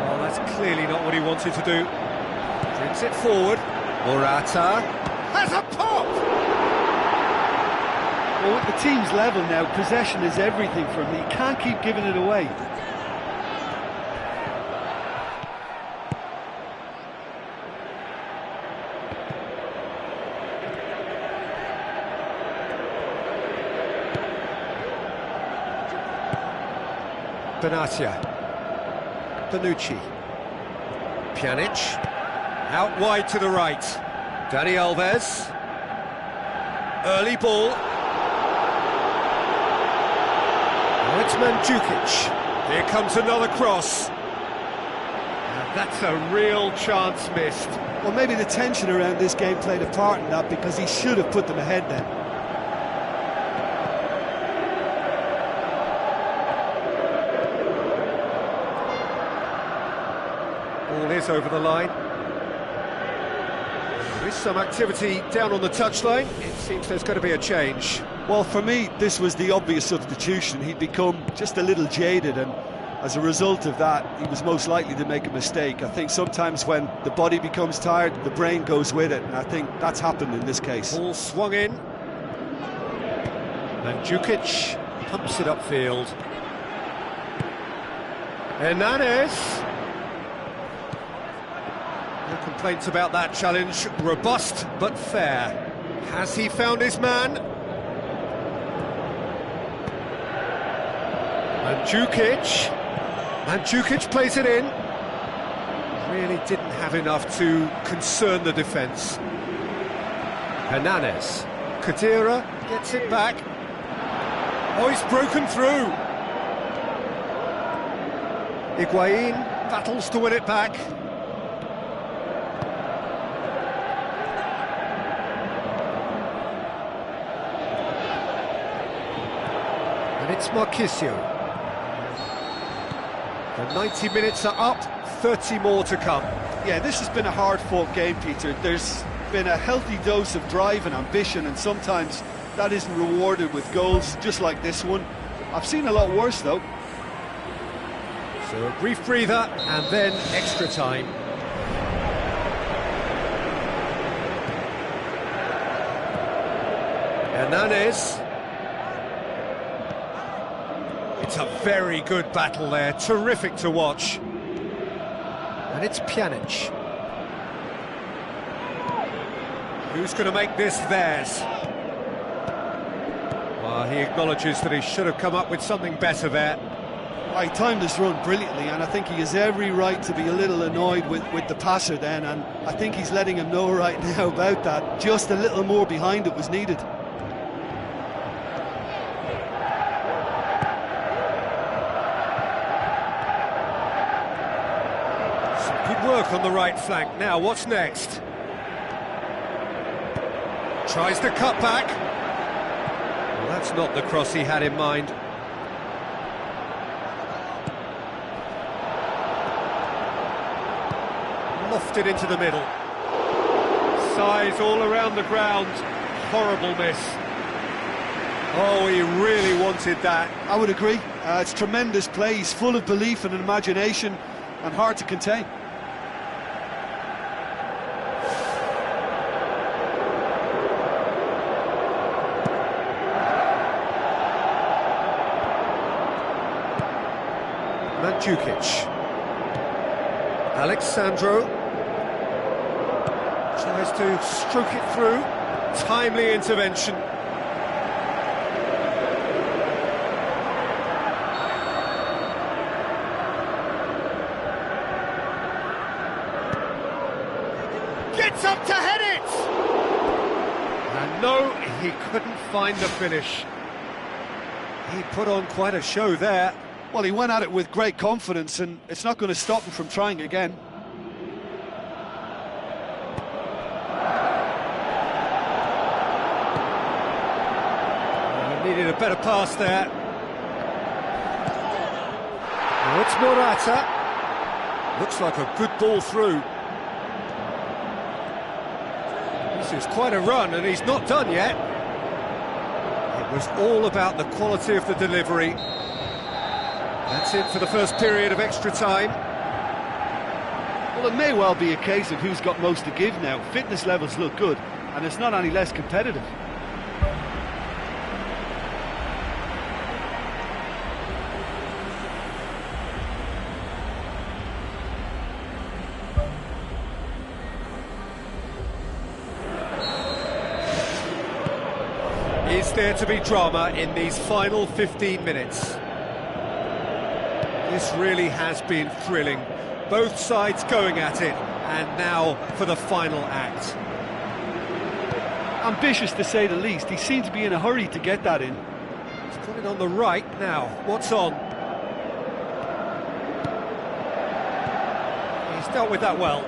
Oh, that's clearly not what he wanted to do. Brings it forward. Morata has a pop! Well, at the team's level now, possession is everything for him. He can't keep giving it away. Benatia. Bonucci. Pjanic. Out wide to the right. Dani Alves. Early ball. Now it's Mandzukic. Here comes another cross. And that's a real chance missed. Well, maybe the tension around this game played a part in that, because he should have put them ahead then. Ball is over the line. There is some activity down on the touchline. It seems there's going to be a change. Well, for me, this was the obvious substitution. He'd become just a little jaded, and as a result of that, he was most likely to make a mistake. I think sometimes when the body becomes tired, the brain goes with it, and I think that's happened in this case. Ball swung in. Mandzukic pumps it upfield. Hernanes. No complaints about that challenge. Robust but fair. Has he found his man? Mandzukic plays it in. Really didn't have enough to concern the defence. Hernanes. Khedira gets it back. Oh, he's broken through. Higuain battles to win it back. And it's Marchisio. The 90 minutes are up, 30 more to come. Yeah, this has been a hard-fought game, Peter. There's been a healthy dose of drive and ambition, and sometimes that isn't rewarded with goals, just like this one. I've seen a lot worse, though. So a brief breather, and then extra time. Hernanes. It's a very good battle there, terrific to watch. And it's Pjanic. Who's going to make this theirs? Well, he acknowledges that he should have come up with something better there. He timed his run brilliantly, and I think he has every right to be a little annoyed with the passer then, and I think he's letting him know right now about that. Just a little more behind it was needed. Good work on the right flank. Now, what's next? Tries to cut back. Well, that's not the cross he had in mind. lofted into the middle. Size all around the ground. Horrible miss. Oh, he really wanted that. I would agree. It's tremendous play. He's full of belief and imagination and hard to contain. Mandzukic. Alexandro tries to stroke it through. Timely intervention. Gets up to head it! And no, he couldn't find the finish. He put on quite a show there. Well, he went at it with great confidence, and it's not going to stop him from trying again. He needed a better pass there. Now it's Morata. Looks like a good ball through. This is quite a run, and he's not done yet. It was all about the quality of the delivery. That's it for the first period of extra time. Well, it may well be a case of who's got most to give now. Fitness levels look good, and it's not any less competitive. Is there to be drama in these final 15 minutes? This really has been thrilling. Both sides going at it, and now for the final act. Ambitious to say the least. He seemed to be in a hurry to get that in. He's put it on the right now. What's on? He's dealt with that well.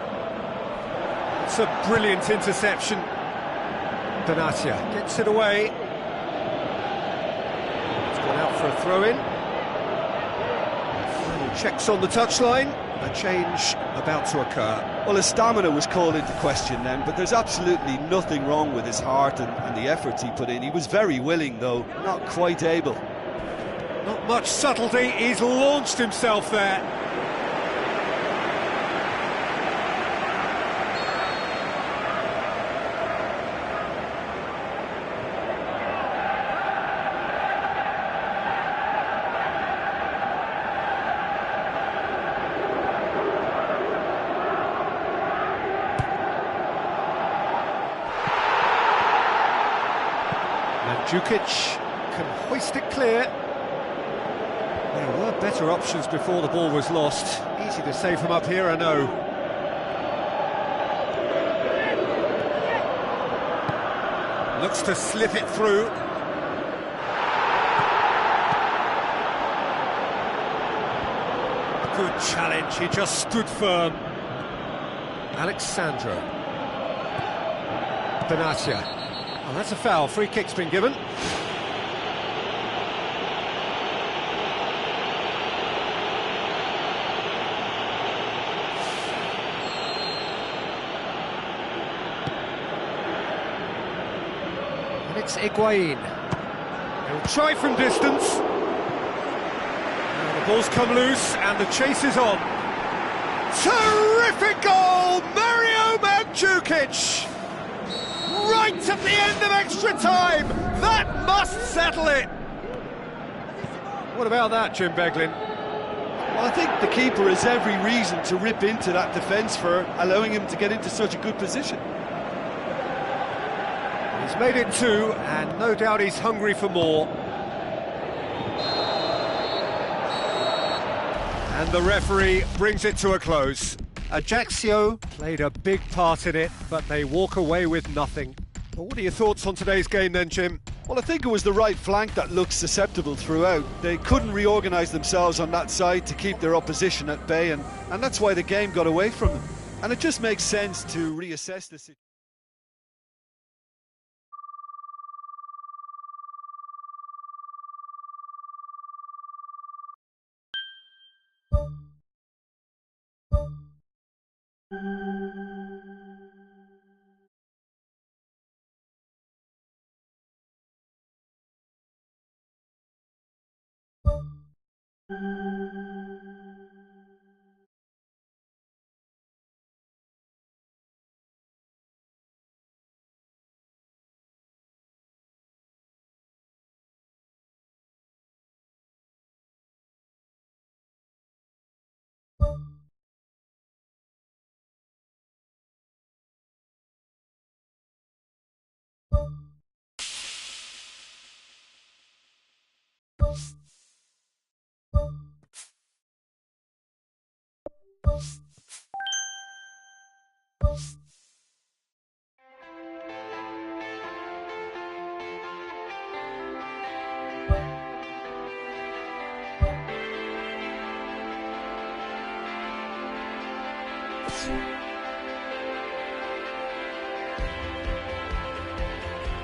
It's a brilliant interception. Benatia gets it away. It's gone out for a throw-in. Checks on the touchline, a change about to occur. Well, his stamina was called into question then, but there's absolutely nothing wrong with his heart and the efforts he put in. He was very willing, though, not quite able. Not much subtlety, he's launched himself there. Mandzukic can hoist it clear. There were better options before the ball was lost. Easy to save from up here, I know. Looks to slip it through. Good challenge, he just stood firm. Alexandro. Benatia. Oh, that's a foul. Free kick's been given. And it's Higuain. He'll try from distance. Now the ball's come loose and the chase is on. Terrific goal! Mario Mandzukic! Right at the end of extra time! That must settle it! What about that, Jim Beglin? Well, I think the keeper has every reason to rip into that defence for allowing him to get into such a good position. He's made it two, and no doubt he's hungry for more. And the referee brings it to a close. Ajaccio played a big part in it, but they walk away with nothing. Well, what are your thoughts on today's game then, Jim? Well, I think it was the right flank that looked susceptible throughout. They couldn't reorganise themselves on that side to keep their opposition at bay, and that's why the game got away from them. And it just makes sense to reassess the situation.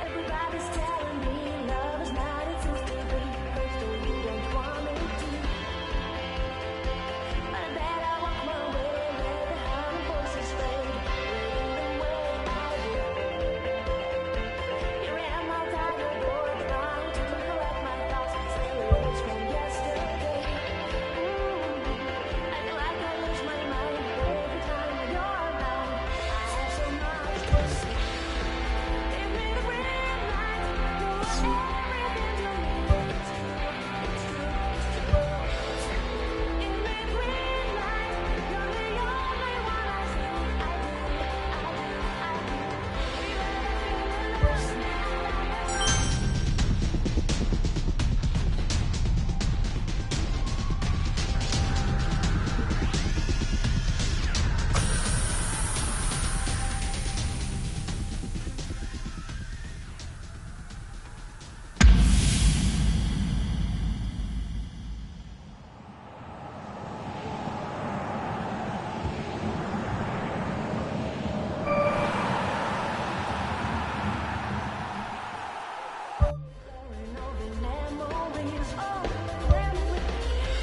Everybody's telling me love is not as it used to be. First, oh, you don't want me to. But I bet I walk my way, let the hundred voices fade, living the way I do. Here am I, tired bored, trying to collect my thoughts, stay away from yesterday. I feel like I lose my mind every time you're around. I have so much to say. Give me the green light, you're everything to me. Give me the green light, you're the only one I see. I do.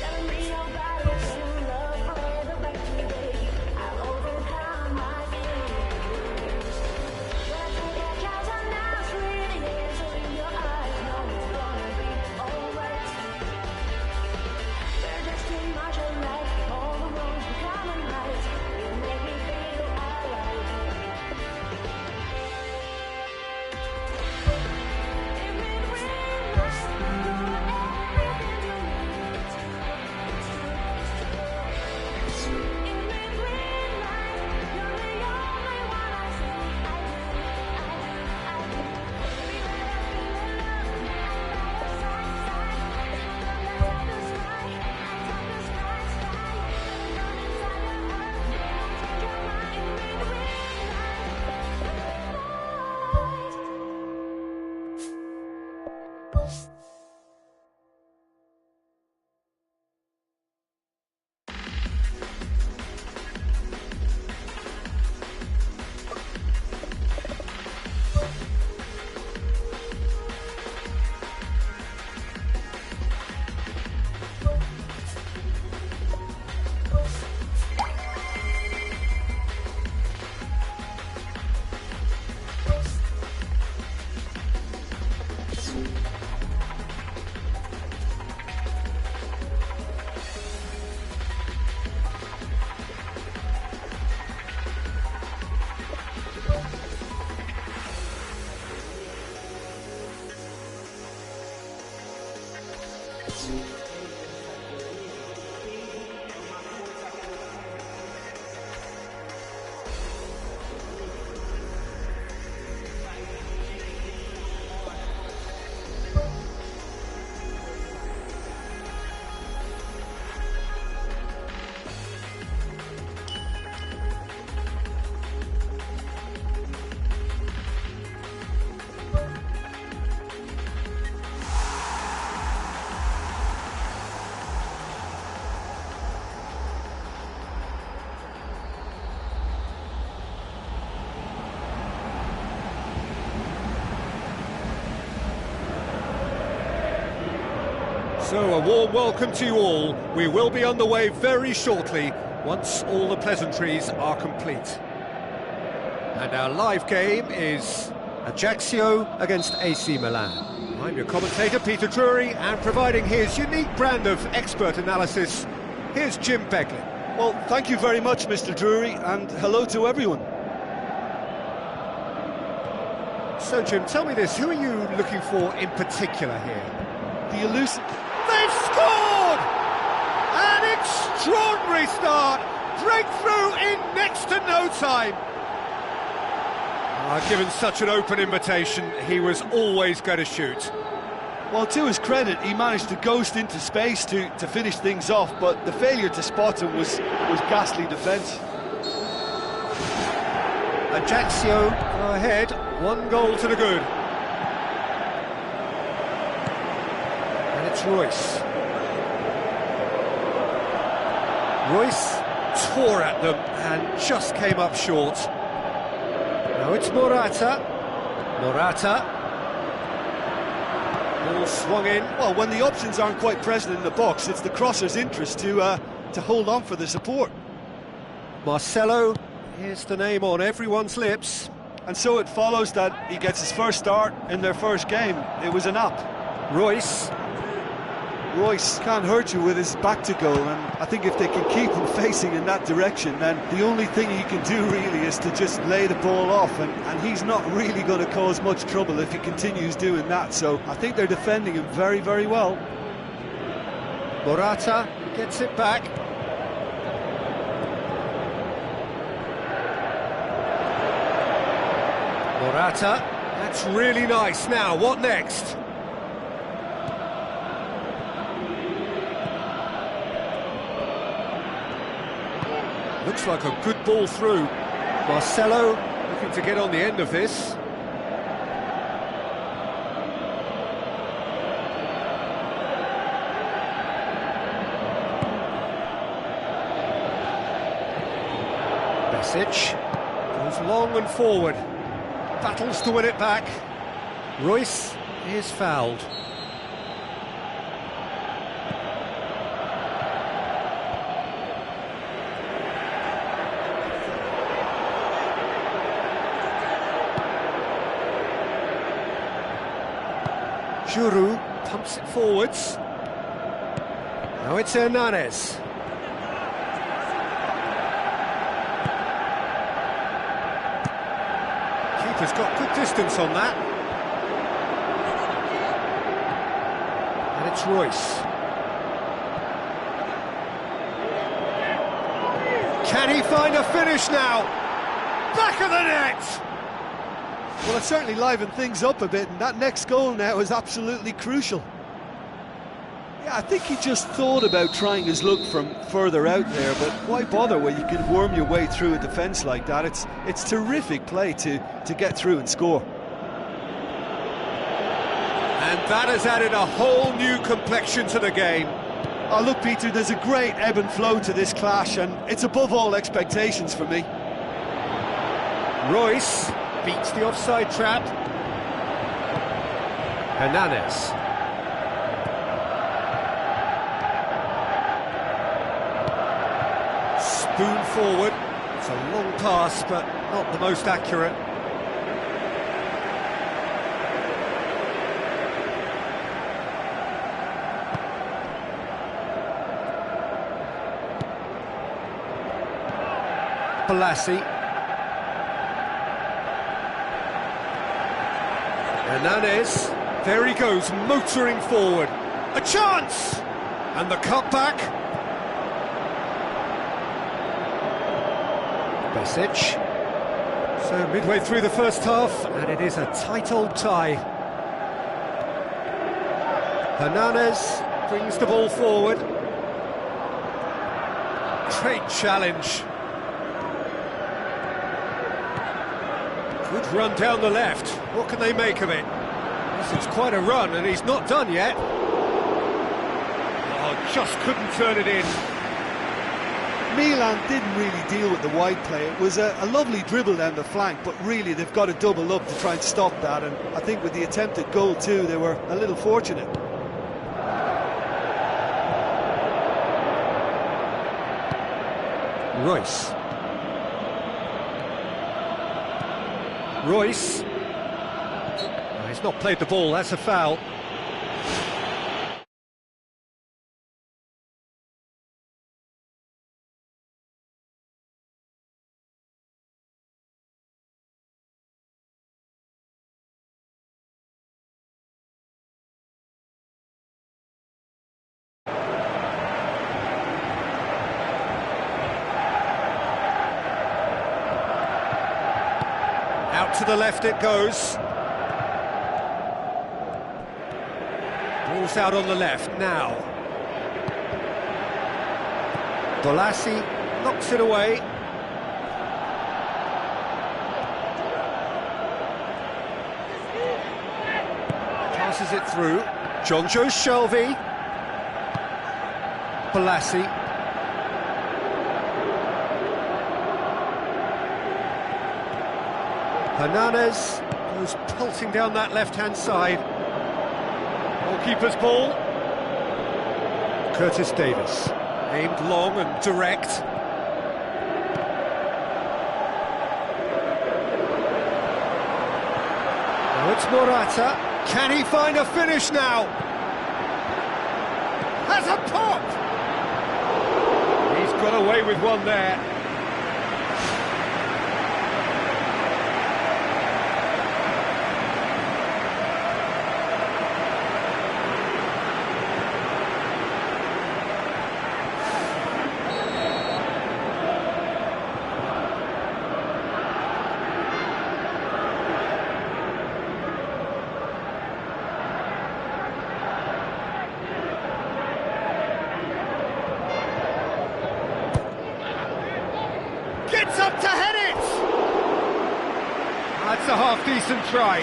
Everywhere I feel So a warm welcome to you all. We will be on the way very shortly once all the pleasantries are complete. And our live game is Ajaccio against AC Milan. I'm your commentator, Peter Drury, and providing his unique brand of expert analysis, here's Jim Beglin. Well, thank you very much, Mr. Drury, and hello to everyone. So, Jim, tell me this, who are you looking for in particular here? The elusive... They've scored! An extraordinary start! Breakthrough in next to no time! Given such an open invitation, he was always going to shoot. Well, to his credit, he managed to ghost into space to finish things off, but the failure to spot him was ghastly defence. Ajaccio go ahead, 1 goal to the good. And it's Royce. Royce tore at them and just came up short. Now it's Morata. Morata. Ball swung in. Well, when the options aren't quite present in the box, it's the crosser's interest to hold on for the support. Marcelo, here's the name on everyone's lips. And so it follows that he gets his first start in their first game. It was an up. Royce. Royce can't hurt you with his back to goal, and I think if they can keep him facing in that direction, then the only thing he can do really is to just lay the ball off, and he's not really going to cause much trouble if he continues doing that, so I think they're defending him very, very well. Morata gets it back. Morata, that's really nice. Now, what next? Looks like a good ball through. Marcelo looking to get on the end of this. Besic goes long and forward. Battles to win it back. Royce is fouled. Giroud pumps it forwards. Now it's Hernandez. Keeper's got good distance on that. And it's Royce. Can he find a finish now? Back of the net! Well, it certainly livened things up a bit, and that next goal now is absolutely crucial. Yeah, I think he just thought about trying his luck from further out there, but why bother when you can worm your way through a defence like that? It's terrific play to get through and score. And that has added a whole new complexion to the game. Oh, look, Peter, there's a great ebb and flow to this clash, and it's above all expectations for me. Royce beats the offside trap. Hernandez. Spoon forward. It's a long pass, but not the most accurate. Balassi. Hernandez, there he goes, motoring forward. A chance! And the cutback. Besic. So midway through the first half, and it is a tight old tie. Hernandez brings the ball forward. Great challenge. Good run down the left. What can they make of it? This is quite a run, and he's not done yet. Oh, just couldn't turn it in. Milan didn't really deal with the wide play. It was a lovely dribble down the flank, but really they've got to double up to try and stop that, and I think with the attempted goal too, they were a little fortunate. Royce. Royce. Oh, he's not played the ball, that's a foul. Out to the left it goes. Things out on the left now. Bolassi knocks it away. Passes it through. Jonjo Shelvey. Bolassi. Hernandez goes pulsing down that left-hand side. Goalkeeper's ball. Curtis Davis, aimed long and direct. Oh, it's Morata. Can he find a finish now? Has a pop! He's got away with one there. Gets up to head it! That's a half-decent try.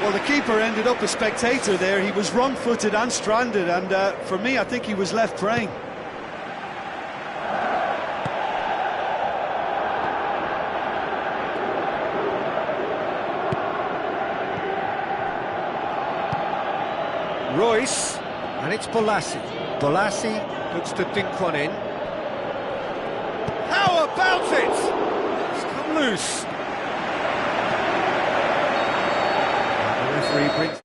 Well, the keeper ended up a spectator there. He was wrong-footed and stranded, and for me, I think he was left praying. Royce, and it's Bolassi. Bolassi looks to dink one in. How about it? It's come loose. The referee brings